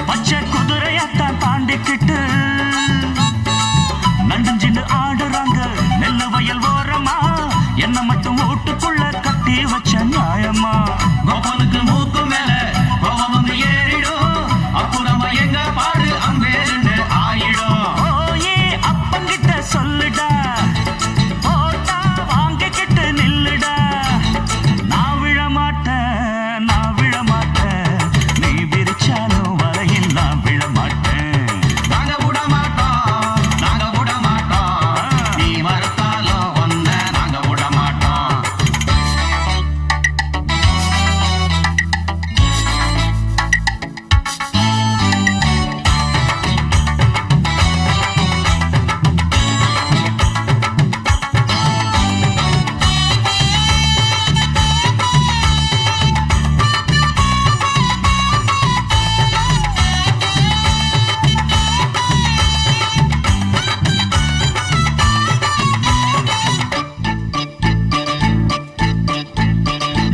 பச்சை குதிரையத்தான் தாண்டிக்கிட்டு நண்டஞ்சின்னு ஆடுறாங்க நெல்ல வயல் ஓரமா என்ன மட்டும் வீட்டுக்குள்ள கட்டி வச்ச நியாயமா கோபனுக்கு மூக்கு மேல கோபம் வந்து ஏறிடும் அப்புறமா எங்க பாடு அம்பேருன்னு ஆயிடும் ஓயே அப்பங்கிட்ட சொல்லுடா போட்டா வாங்கிக்கிட்டு நில்லுடா நான் விழமாட்டேன் நீ விரிச்சாலும் வலையில் நான் விழமாட்டேன் நாங்க விட மாட்டோம் நீ மறுத்தாலும் ஒன்ன நாங்க விட மாட்டோம்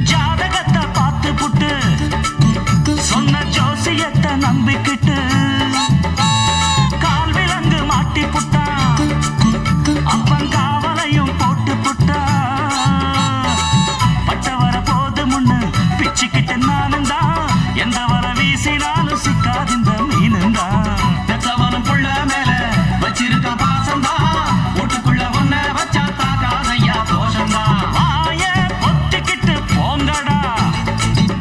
ஜாதகத்தை பார்த்து புட்டு சொன்ன ஜோசியத்தை நம்பிக்கிட்டு கால் விலங்கு மாட்டி புட்டான் அப்பன் காவலையும் போட்டு புட்டா பட்ட வர போது முன்னு பிச்சுக்கிட்டு நானும் தான் எந்த வர வீசினாலும் சிக்காதிந்த மீனும் தான் பெற்றவனும் புள்ள மேல வச்சிருக்க பாசம்தான் வீட்டுக்குள்ள ஒன்ன வச்சா தாக்காதையா தோஷம்தான் வாய பொத்திக்கிட்டு போங்கடா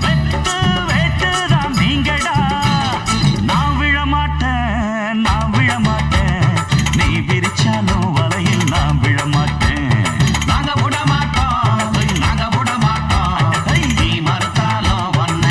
வெத்து வேட்டுதான் நீங்கடா நான் விழமாட்டேன் நீ விரிச்சாலும் வலையில் நான் விழமாட்டேன் நாங்க விட மாட்டோம் நீ மறுத்தாலும் ஒன்ன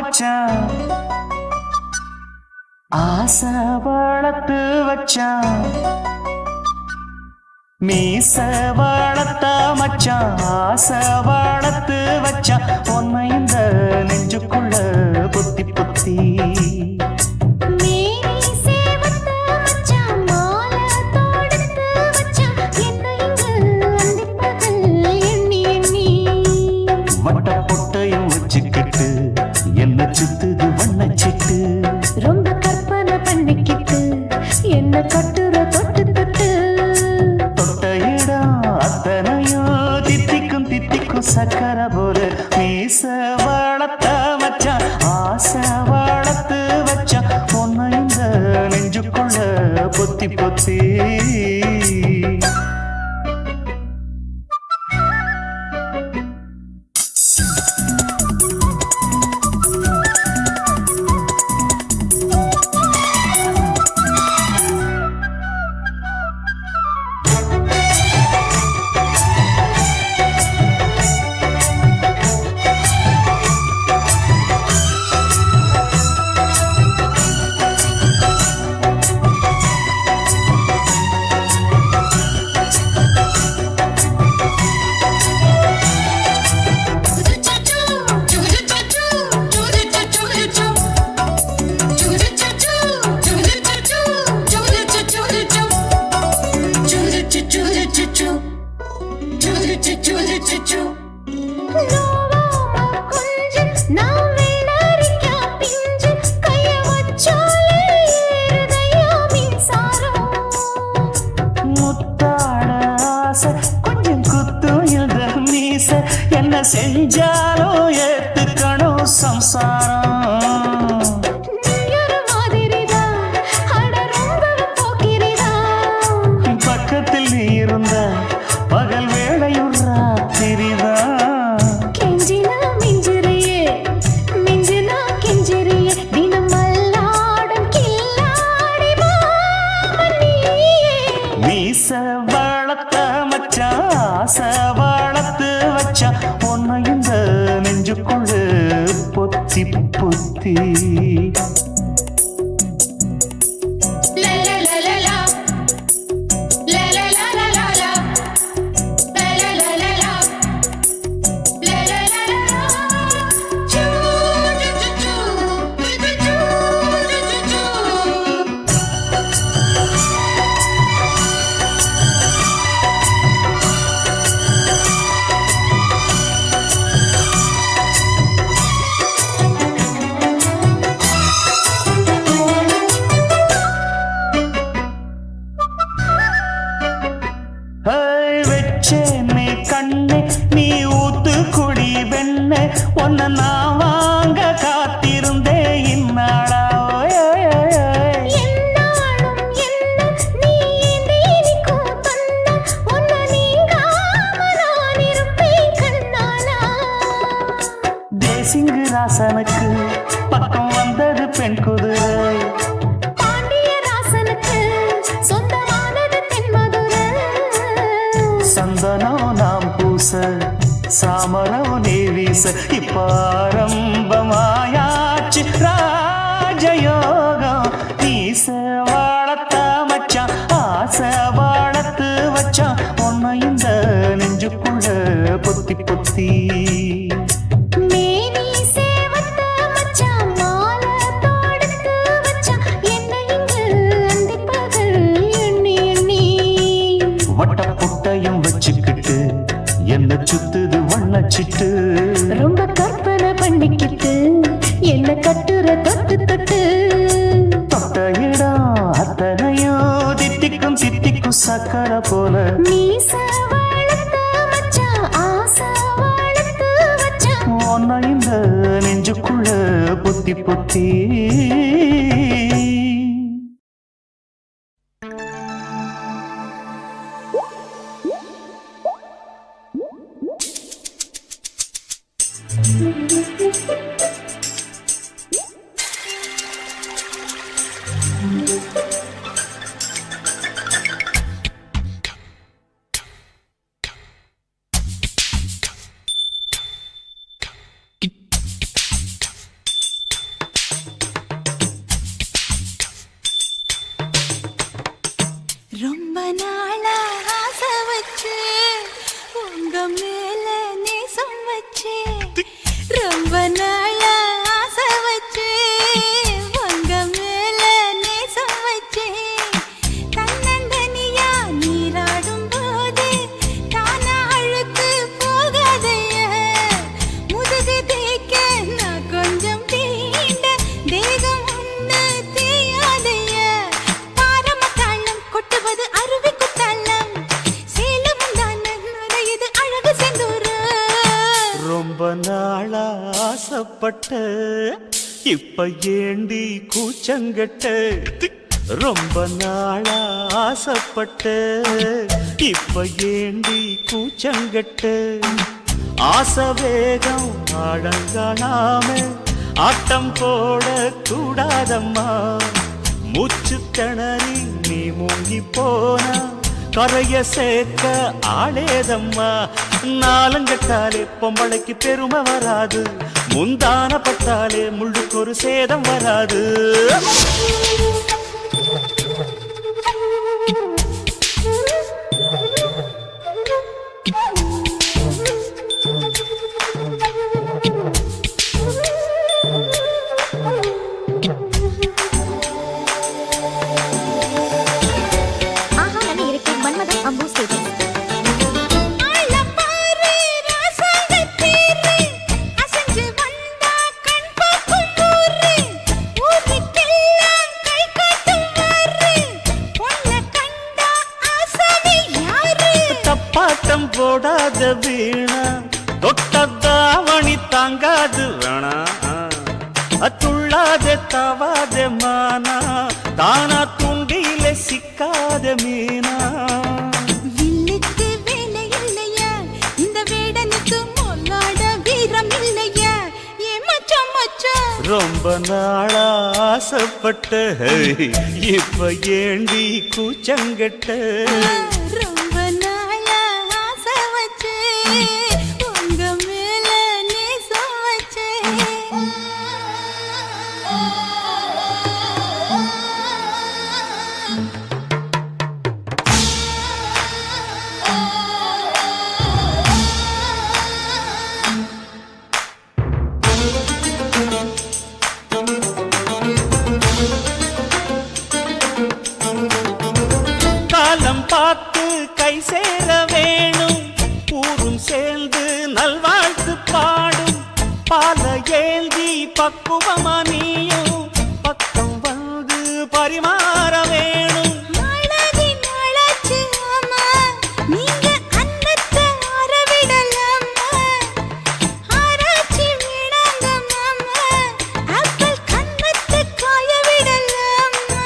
மச்சான் ஆசை வளர்த்து வச்சான் மீச வளர்த்த மச்சான் ஆசை வளர்த்து வச்சான் உன்னை இந்த நெஞ்சுக்குள்ள புத்தி புத்தி வட்ட பொட்டையும் வச்சுக்கிட்டு என்ன சுத்துது வண்ணச்சிட்டு ரொம்ப கற்பனை பண்ணிக்கிட்டு என்ன கட்டுற தொட்டு தொட்டு தொட்ட இடம் அத்தனையும் தித்திக்கும் தித்திக்கும் சக்கர போல மீச வளர்த்த மச்சான் ஆசை வளர்த்து வச்சான் பொண்ணு இந்த நெஞ்சுக்குள்ள பொத்தி பொத்தி என்ன செஞ்சாலும் ஏத்துக்கணும் சம்சாரம் பக்கத்தில் நீ இருந்த பகல் வேளையும் ராத்திரிதான் கெஞ்சினா மிஞ்சிறியே மிஞ்சினா கெஞ்சிறியே தினம் மல்லாடும் கில்லாடி மாமணியே மீச வளர்த்த மச்சான் ஆசை வளர்த்து வச்சான் பொண்ணு இந்த நெஞ்சுக்குள்ள பொத்தி பொத்தி வச்சேனே கண்ணே நீ ஊத்து குடி வெண்ணே ஒன்ன நான் வாங்க காத்திருந்தே இந்நாளா தேசிங்கு ராசனுக்கு பக்கம் வந்தது பெண் குதிரை சந்தனம் நாம் பூச சாமரம் நீ வீச இப்பாரம்பமாயாச்சு ராஜயோகம் நீச வளர்த்த மச்சான் ஆசை வளர்த்து வச்சான் உன்னை இந்த நெஞ்சுக்குள்ள பொத்தி பொத்தி வட்ட புட்டையும் வச்சுக்கிட்டு என்ன சுத்துது வண்ணச்சிட்டு ரொம்ப கற்பனை பண்ணிக்கிட்டு என்ன கட்டுற தொட்டு தொட்டு தொட்ட இடம் அத்தனையும் தித்திக்கும் தித்திக்கும் சக்கர போல மீச வளர்த்த மச்சான் ஆசை வளர்த்து வச்சான் உன்னை இந்த நெஞ்சுக்குள்ள பொத்தி பொத்தி ஆசைப்பட்ட இப்ப ஏண்டி கூச்சங்கட்ட ரொம்ப நாளா ஆசைப்பட்ட இப்ப ஏண்டி கூச்சங்கட்ட ஆசை வேகம் ஆடங்கானாம ஆட்டம் போட கூடாதம்மா மூச்சு திணறி நீ மூங்கி போனா கரைய சேர்க்க ஆளேதம்மா நாலங்கட்டாலே பொம்பளைக்கு பெருமை வராது முந்தான பட்டாலே முள்ளுக்கு ஒரு சேதம் வராது போடாத வீணா தொட்டதாவணி தாங்காது வேணா துள்ளாத தவாத மானா தானா துண்டியில சிக்காத மீனா வில்லுக்கு வேலை இல்லையா இந்த வேடனுக்கு மொல்லாட வீரம் இல்லையா ஏ மச்சான் மச்சான் ரொம்ப நாளா ஆசைப்பட்ட இப்ப ஏண்டி கூச்சங்கட்ட ரொம்ப நாளா ஆசை வச்சே உங்க மேல நேசம் வச்சே காலம் பார்த்து கை சேர வேணும் ஊரும் சேர்ந்து நல்வாழ்த்து பாடும் பால ஏந்தி பக்குவமா நீயும் பக்கம் வந்து பரிமாற வேணும் நாளாகி நாளாச்சு ஆமா நீங்க அன்னத்தை ஆரவிடலாமா ஆராய்ச்சி விடாங்க மாமா ஆப்பிள் கண்ணத்தை காய விடலாமா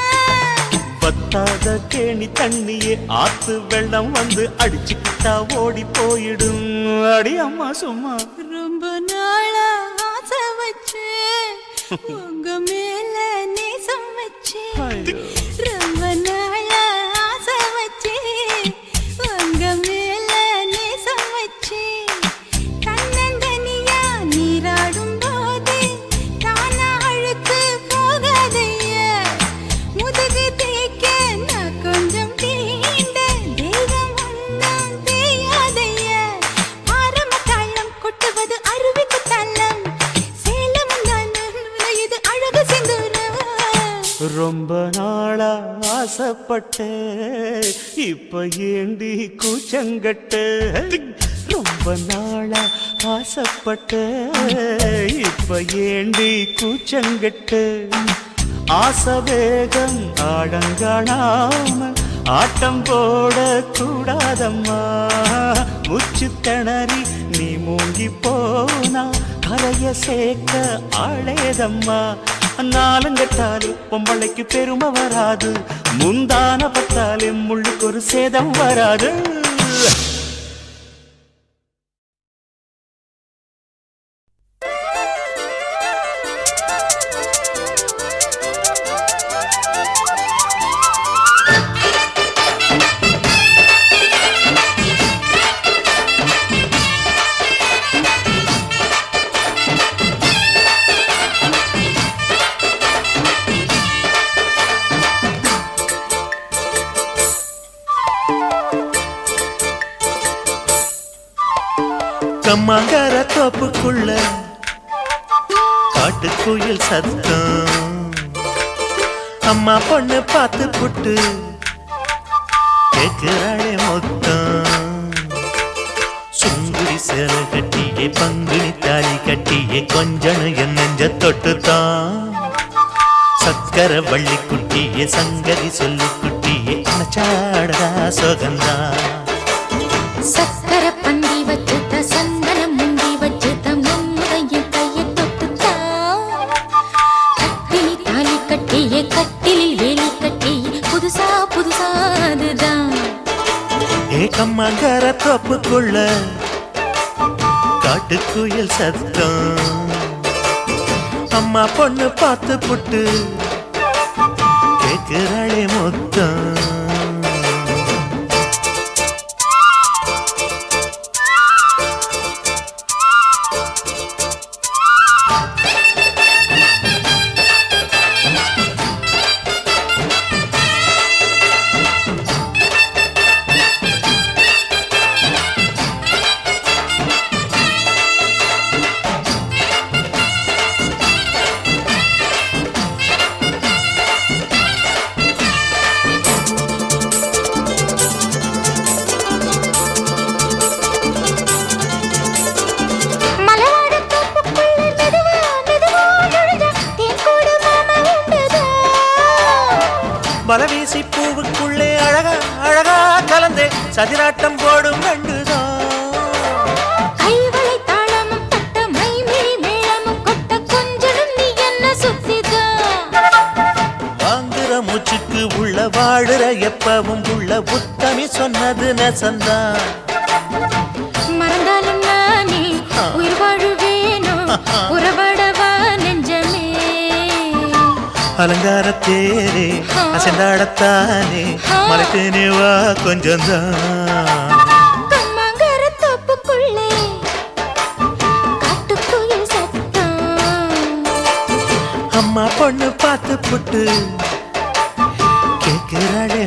பத்தாத கேணி தண்ணியே ஆத்து வெள்ளம் வந்து அடிச்சுக்கிட்டா ஓடி போயிடும் அடி அம்மா சும்மா ரொம்ப நாளா ஆசை வச்சே உங்க மேல நேசம் வச்சே ரொம்ப நாளா ஆசை வச்சே உங்க மேல நேசம் வச்சே தன்னந்தனியா நீராடும் போது தானா அழுக்கு போகாதையா முதுகு தேய்க்க நான் கொஞ்சம் தீண்ட தெய்வம் ஒன்றும் தேயாதையா ஆரம்பத்தாளம் கொட்டுவது அருவிக்கு தள்ளம் சேலம் இது அழகு செந்தூரம் ரொம்ப நாளா ஆசைப்பட்ட இப்ப ஏண்டி கூச்சங்கட்ட ரொம்ப நாளா ஆசைப்பட்ட இப்ப ஏண்டி கூச்சங்கட்ட ஆசை வேகம் ஆடங்கானாம ஆட்டம் போட கூடாதம்மா முச்சு திணறி நீ மூங்கி போனா கரைய சேர்க்க ஆளேதம்மா நாலங்கட்டாலே பொம்பளைக்கு பெருமை வராது முந்தான பட்டாலே முள்ளுக்கு ஒரு சேதம் வராது கம்மாங்கர தோப்புக்குள்ள காட்டுக்குயில் சத்தம் அம்மா பொண்ணு பார்த்து புட்டு கேட்கிறாளே மொத்தம் சுங்குடி சேல கட்டியே பங்குனி தாலி கட்டியே கொஞ்சனு என் நெஞ்ச தொட்டுத்தான் சக்கர வள்ளி குட்டியே சங்கதி சொல்லு குட்டியே நச்சாடதா சொகந்தா சக்கர பந்தி வச்சுட்ட சந்தனம் முந்தி வச்சுட்ட முன்னையும் கையை தொட்டுத்தா கம்மங்கார தோப்புக்குள்ள காட்டுக்குயில் சத்தம் அம்மா பொண்ணு பார்த்து புட்டு கேக்குறாளே மொத்தம் மலவீசி பூவுக்குள்ளே அழகா அழகா கலந்தே சதிராட்டம் போடும் கண்டுதான் கைவளை தாளமும் தட்ட மைமே மேளமும் கொட்ட கொஞ்சலும் நீ என்ன சுத்திதான் வாங்குற மூச்சுக்கு உள்ள வாழுற எப்பவும் உள்ள புத்தமி சொன்னது நெசந்தான் மறந்தாலும் நானே உயிர் வாழுவேனோ உறவடவா நெஞ்சமே அலங்கார தேரே அசைந்தாடத்தானே மலைத்தேனே வா கொஞ்சம்தான் கம்மங்கார தோப்புக்குள்ளே காட்டுக்குயில் சத்தம் அம்மா பொண்ணு பார்த்து புட்டு கேக்குறாளே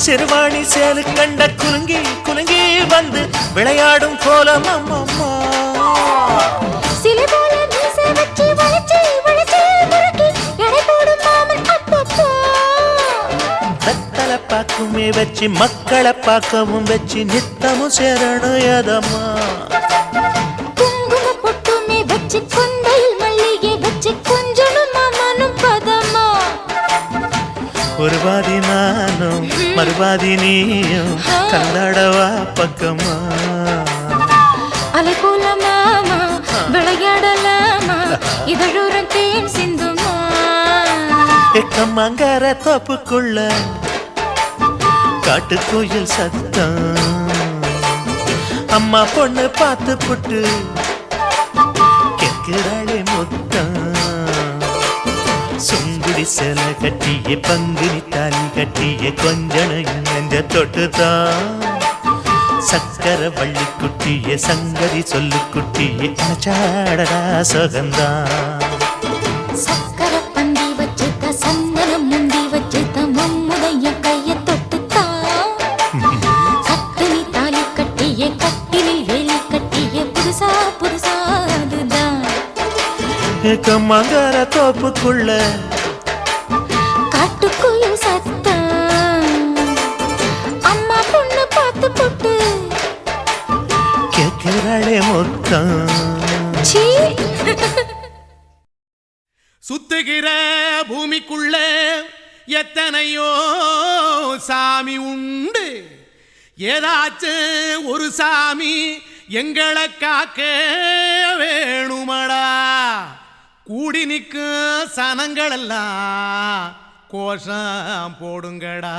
சிறுவாணி சேலு கண்ட குலுங்கி குலுங்கி வந்து விளையாடும் கோலம் அம்மம்மா சிலை போல மீசை வச்சு வளைச்சு வளைச்சு முறுக்கி எடை போடும் மாமன் அப்பப்பா வெத்தலை பாக்குமே வச்சு மக்களை பார்க்கவும் வச்சு நித்தமும் சேரணும் எதம்மா குங்கும பொட்டுமே வச்சு கொண்டையில் மல்லிகை வச்சு கொஞ்சனும் மாமனும் பதமா ஒரு பாதி நானும் மறுபாதி நீயும் கல்லாடவா பக்கமா அலை போல மாமா விளையாடலாமா இதழூரம் தேன் சிந்துமா கம்மங்கார தோப்புக்குள்ள காட்டுக்குயில் சத்தம் அம்மா பொண்ணு பார்த்து புட்டு கேட்கிறாளே மொத்தம் சுங்குடி சேலை கட்டிய பங்குனி தாலி கட்டிய கொஞ்சனையும் நெஞ்ச தொட்டுதான் சக்கர வள்ளி குட்டிய சங்கதி சொல்லு குட்டிய அச்சாடடா சொகந்தான் சக்கர பந்தி வச்சுத்த சந்தனம் முந்தி வச்சுத்த மம்முடைய கைய தொட்டுத்தான் கட்டினி தாலி கட்டிய கட்டிலில் வேலி கட்டிய புதுசா புதுசா அதுதான் கம்மங்கார தோப்புக்குள்ள காட்டுக்குயில் சத்தம் அம்மா பொண்ணு பார்த்து போட்டு கேட்கிறாளே மொத்தம் சீ சுத்துகிற பூமிக்குள்ள எத்தனையோ சாமி உண்டு ஏதாச்சும் ஒரு சாமி எங்களை காக்க வேணுமடா கூடி நிற்கும் சனங்களெல்லாம் கோஷம் போடுங்கடா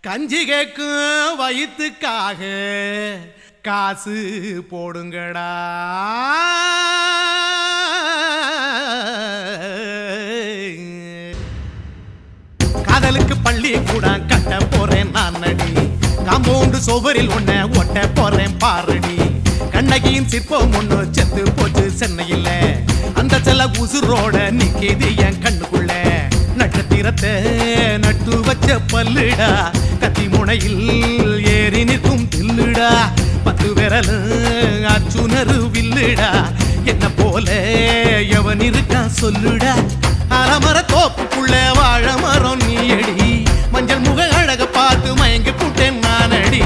கஞ்சி கேக்கும் வயிற்றுக்காக காசு போடுங்கடா காதலுக்கு பள்ளி கூட கட்ட போறேன் நான் நடி காம்பவுண்டு சுவரில் ஒன்ன ஒட்ட போறேன் பாரடி கண்ணகியின் சிற்பம் ஒண்ணு செத்து போச்சு சென்னையில் அந்த செல்ல உசுரோட நிக்கிது என் கண்ணுக்குள்ள நட்சத்திரத்தை நட்டு வச்ச பல்லுடா கத்தி முனையில் ஏறி நிற்கும் தில்லுடா 10 விரல் அச்சுணரு வில்லுடா என்ன போல எவன் இருக்கா சொல்லுடா அலமர தோப்புக்குள்ள வாழ மரம் நீயடி மஞ்சள் முக அழக பார்த்து மயங்கி புட்டேன் நானடி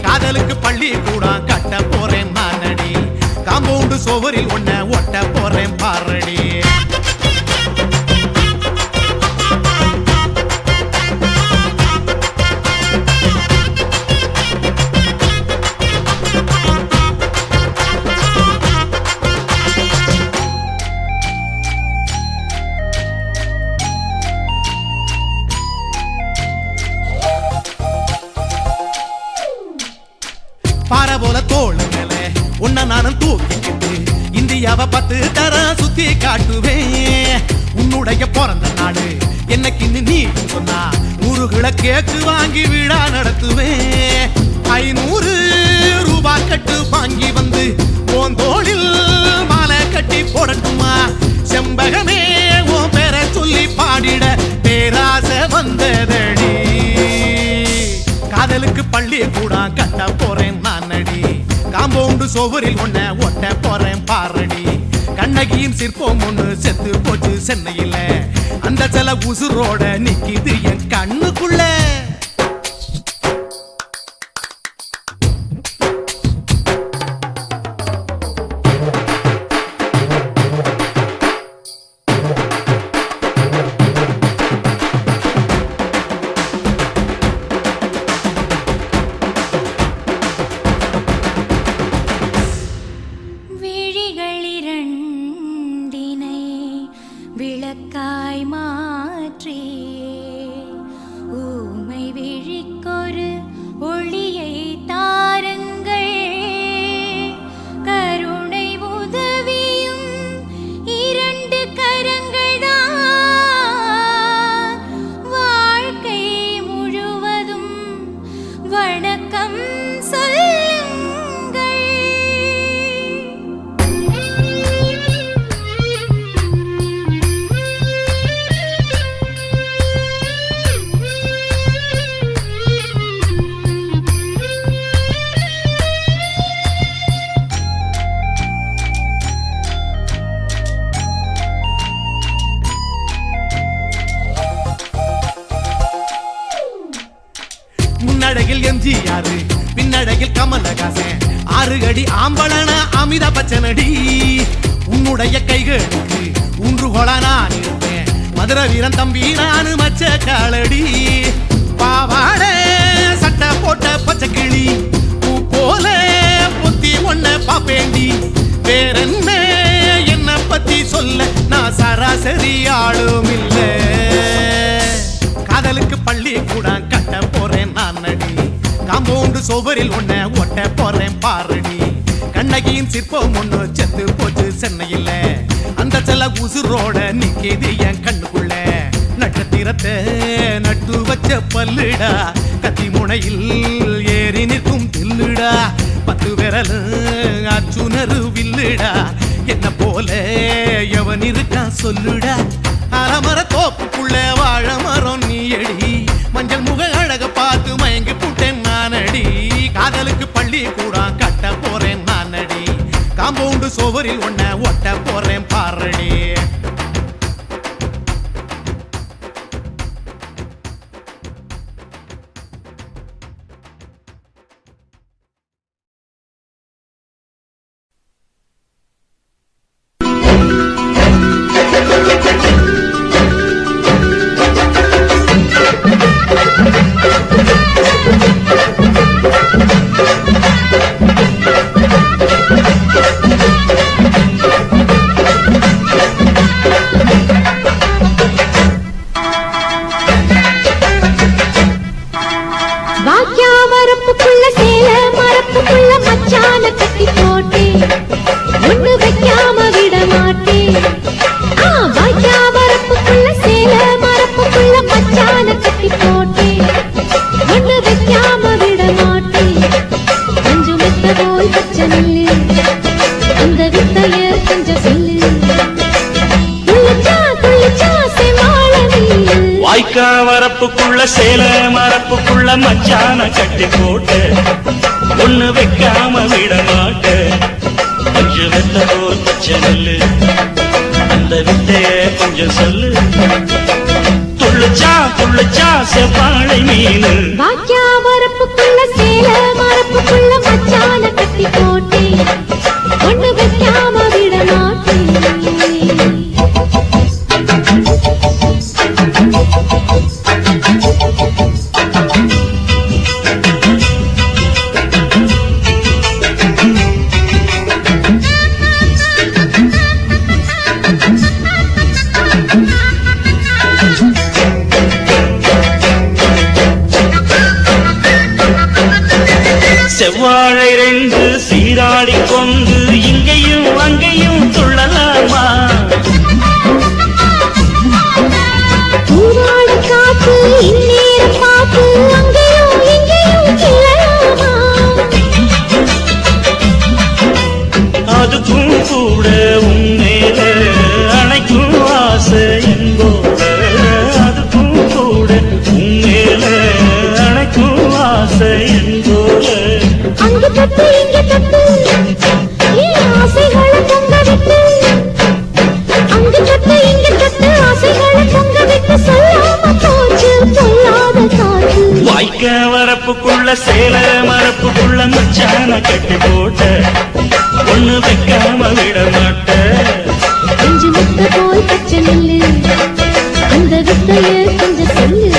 காதலுக்கு பள்ளி கூட கட்ட போறேன் நானடி காம்பவுண்டு சோவரில் ஒன்ன ஒட்ட போறேன் பாரடி பாறை போல தோளு மேல உன்ன நானும் தூக்கிக்கிட்டு இந்தியாவை 10 தரம் சுத்தி காட்டுவேன் உன்னுடைய பிறந்த நாடு என்னைக்கு நீ சொன்னா 100 கிலோ கேக்கு வாங்கி விழா நடத்துவேன் 500 ரூபாய் கட்டு வாங்கி வந்து போந்தோளில் மாலை கட்டி போடட்டுமா செம்பகமே உன் பேரை சொல்லி பாடிட பேராசை வந்ததடி காதலுக்கு பள்ளி கூட கட்ட போறேன் நானடி காம்பவுண்டு சோவரில் ஒன்ன ஒட்ட போறேன் பாரடி கண்ணகியின் சிற்பம் ஒண்ணு செத்து போச்சு சென்னையில அந்த சில உசுரோட நிக்கிது என் கண்ணுக்குள்ள விளக்காய் மாற்றி ஊமை விழிக்கொரு ஒளியை தாருங்கள் கருணை உதவியும் 2 கரங்கள்தான் வாழ்க்கை முழுவதும் வணக்கம் முன்னழகில் எம்ஜிஆர் பின்னழகில் கமலஹாசன் 6 அடி ஆம்பளன அமிதாப் பச்சனடி உன்னுடைய கைகளுக்கு ஊன்றுகோல நான் இருப்பேன் மதுரை வீரன் தம்பி நானு மச்ச காலடி பாவாட சட்டை போட்ட பச்சை கிளி பூ போல பொத்தி ஒன்ன பாப்பேண்டி வேறென்ன என்ன பத்தி சொல்ல நான் சராசரி ஆளும் இல்ல காதலுக்கு பள்ளி கூட கட்ட போறேன் நானடி காம்பவுண்டு சோவரில் ஒன்ன ஒட்ட போறேன் பாரடி கண்ணகியின் சிற்பம் ஒண்ணு செத்து போச்சு சென்னையில அந்த சில உசுரோட நிக்கிது என் கண்ணுக்குள்ள நட்சத்திரத்தை நட்டு வச்ச பல்லுடா கத்தி முனையில் ஏறி நிற்கும் தில்லுடா 10 விரல் அச்சுணரு வில்லுடா என்ன போல எவன் இருக்கா சொல்லுடா அலமர தோப்புக்குள்ள வாழ மரம் நீயடி மஞ்சள் முக அழக பார்த்து மயங்கி புட்டேன் நானடி காதலுக்கு பள்ளி கூட கட்ட போறேன் நானடி காம்பவுண்டு சோவரில் ஒன்ன ஒட்ட போறேன் பாரடி வாய்க்கா வரப்புக்குள்ள சேல மரப்புக்குள்ள மச்சான கட்டி போட்டு ஒண்ணு வைக்காம விட மாட்டு கொஞ்சம் வெத்த போல் பச்சை நெல்லு அந்த வித்தைய கொஞ்சம் சொல்லு துள்ளுச்சா செவ்வாழை மீன் வாக்கியா வரப்புக்குள்ள சேல மரப்புக்குள்ள மச்சான கட்டி போட்டேன் ஒண்ணு வைக்காம விட மாட்டேன் செவ்வாழை ரெண்டு சீராடி கொண்டு இங்கேயும் அங்கேயும் துள்ளலாமா ஊராடு காத்து இந்நேரம் பார்த்து அங்கேயும் இங்கேயும் செல்லலாமா அதுக்கும் கூட உன்மேல அணைக்கும் ஆசை என்போட அதுக்கும் கூட உன்மேல அணைக்கும் ஆசை என்போல அங்கு தட்டு இங்க தட்டு ஏன் ஆசைகளை பொங்க விட்டு அங்கு தட்டு இங்க தட்டு ஆசைகளை பொங்க விட்டு சொல்லாம போச்சு சொல்லாத காற்று வாய்க்க வரப்புக்குள்ள சேல மரப்புக்குள்ள மச்சான கட்டி போட்ட ஒண்ணு வைக்காம விட மாட்ட கொஞ்சம் முத்த போல் பச்சை நெல்லு அந்த வித்தைய கொஞ்சம் சொல்லு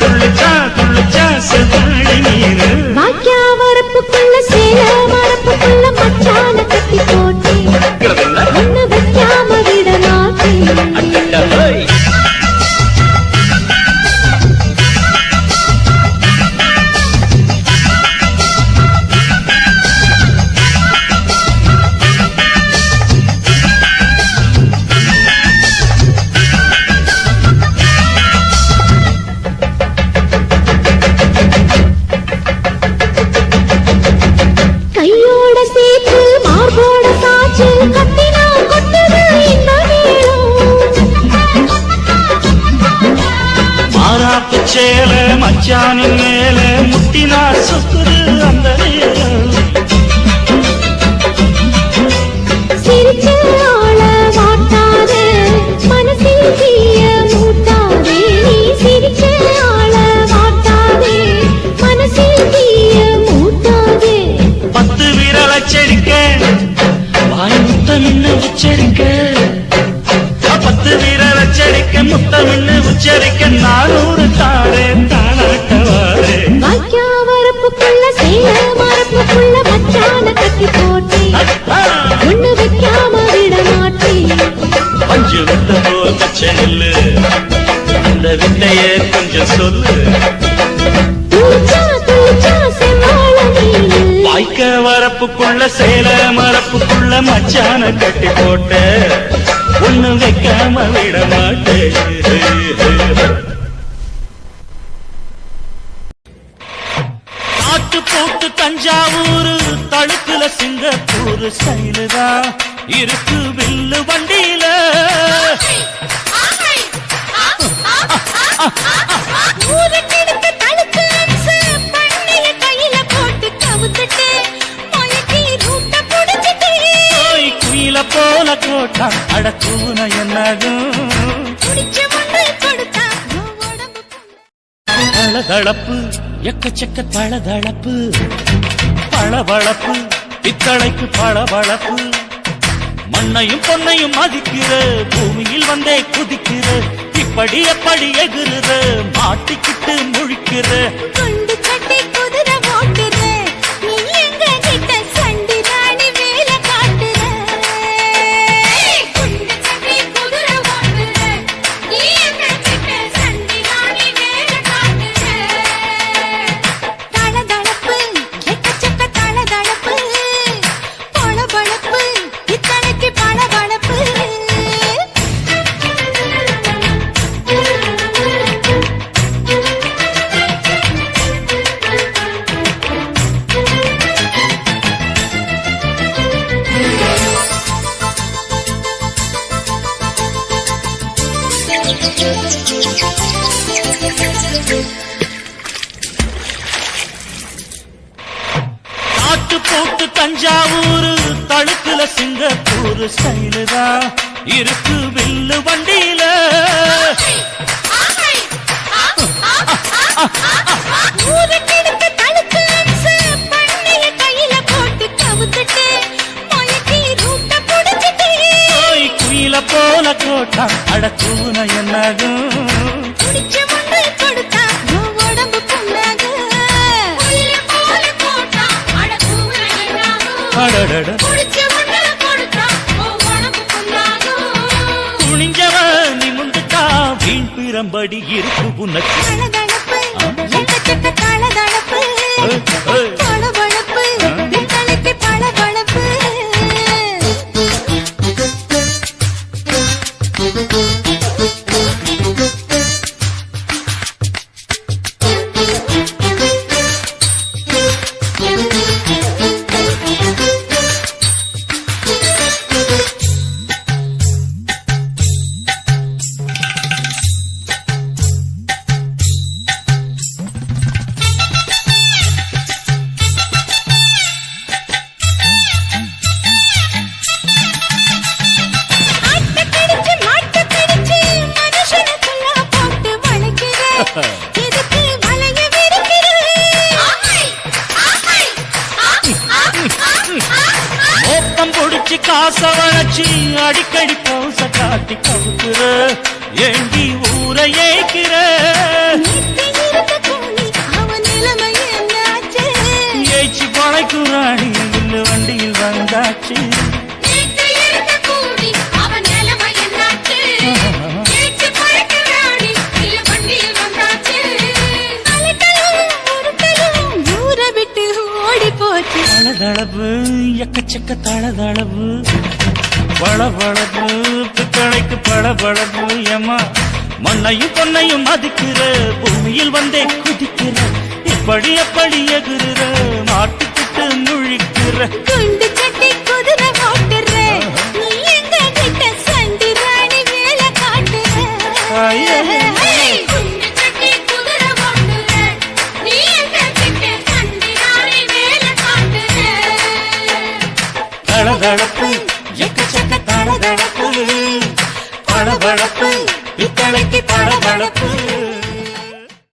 துள்ளுச்சா செவ்வாழை மீன் வாக்கியா வரப்புக்குள்ள சேல மரப்புக்குள்ள மச்சான கட்டி போட்டேன் ஒண்ணு வைக்காம விட மாட்டேன் கையோட சேர்த்து மார்போட சாச்சு கத்தினா கொட்டுது இந்த மாறாப்பு சேல மச்சானின் மேல முட்டினா சுத்துது அந்த நேரம் சிரிச்ச ஆள வாட்டாதே மனசில் தீய மூட்டாதே நீ சிரிச்ச ஆள வாட்டாதே மனசில் தீய மூட்டாதே 10 விரல் அச்சடிக்க வாய் முத்தம் உச்சரிக்க 10 விரல் அச்சடிக்க முத்தம் உச்சரிக்க 400 தாரே தானாட்டவாரே வாக்கியா வரப்புக்குள்ள சேல மரப்புக்குள்ள மச்சான கட்டி போட்டேன் ஒண்ணு வைக்காம விட மாட்டேன் பஞ்சு விட்ட போல் பச்சை நெல்லு அந்த வித்தைய கொஞ்சம் சொல்லு துளிச்சா செவ்வாழ மீனு வாய்க்க வரப்புக்குள்ள சேல மரப்புக்குள்ள மச்சான கட்டி போட்ட ஒண்ணு வைக்காம விட மாட்டேன் காட்டு போட்டு தஞ்சாவூர் தழுக்குல சிங்கப்பூர் ஸ்டைலுதான் இருக்கு வில்லு வண்டியில ஊருக்கெடுத்த தடுப்பு அம்சு பண்ணிய கையில போட்டு கவுத்துட்டு மயக்கி ரூட்ட புடிச்சிட்டு குயில போல கோட்டா அடக்கூன என்னாகும் குடிச்ச மண்ணை கொடுத்தா உடம்பு தளதளப்பு எக்கச்சக்க தளதளப்பு பளபளப்பு பித்தளைக்கு பளபளப்பு மண்ணையும் பொன்னையும் மதிக்கிற பூமியில் வந்தே குதிக்கிற இப்படி எப்படி எகுறுற மாட்டிக்கிட்டு முழிக்கிற குண்டு சட்டை குதிரை ஓட்டுற நீ எங்க கிட்ட சண்டி ராணி வேலை காட்டுற குண்டு சட்டை குதிரை ஓட்டுற நீ எங்க கிட்ட சண்டி ராணி வேலை காட்டுற தளதளப்பு எக்கச்சக்க தளதளப்பு பளபளப்பு இத்தனைக்கு பளபளப்பு காட்டு போட்டு தஞ்சாவூர் தழுக்குல சிங்கப்பூர் ஸ்டைலுதான் இருக்கு வில்லு வண்டியில. ஊருக்கெடுத்து தழுக்கு அம்சு, பண்ணைய கையில போட்டு கவுத்துட்டு, மயக்கி ரூட்ட புடிச்சிட்டு. ஓய் குயில போல கோட்டா அடக்கூன என்னாகும். குடிச்ச முண்டு கொடுத்தா உன் உடம்பு புண்ணாகும். குயில போல போட்டா அடக்கூன என்னாகும். அடடட குடிச்ச முண்டு கொடுத்தா உன் உடம்பு புண்ணாகும். துணிஞ்சவ நிமுந்துட்டா வீண் பிரம்படி இருக்கு உனக்கு. தளதளப்பு, எக்கச்சக்க தளதளப்பு. பளபளப்பு, பித்தளைக்கு பளபளப்பு. ஆட்டக்கடிச்சு, மாட்டக்கடிச்சு, மனுஷனுக்குள்ள போட்டு வளைக்கிற. எதுக்கு வளைய விரிக்கிற? மோப்பம் பொடிச்சு காச வளைச்சு அடிக்கடி பௌச காட்டி கவுக்குற. ஏண்டி ஊரை ஏய்க்கிற? நேத்து இருந்த கூலி, அவன் நிலைமை என்னாச்சு? ஏய்ச்சி பழைக்குறாடி வில்லு வண்டியில் வந்தாச்சு. நேத்து இருந்த கூலி, அவன் நிலைமை என்னாச்சு? ஏச்சு பழக்கிறாடி, இல்ல வண்டியில் வந்தாச்சு. அலட்டலும், உருட்டலும், ஊரை விட்டு ஓடி போச்சு. தளதளவு எக்கச்சக்க தளதளவு. பளபளப்பு பித்தளைக்கு பளபளப்பு. ஏமா மண்ணையும் பொன்னையும் மதிக்கிற, பூமியில் வந்தே குதிக்கிற. இப்படி எப்படி எகுற, மாட்டுக்கிட்டு முழிக்கிற. குண்டு சட்டி குதிரை ஓட்டுற, நீ எங்க கிட்ட சண்டி ராணி வேலை காட்டுற. ஐயே. குண்டு சட்டி குதிரை ஓட்டுற, நீ எங்க கிட்ட சண்டி ராணி வேலை காட்டுற. தளதளப்பு எக்கச்சக்க தளதளப்பு. பளபளப்பு பித்தளைக்கு பளபளப்பு.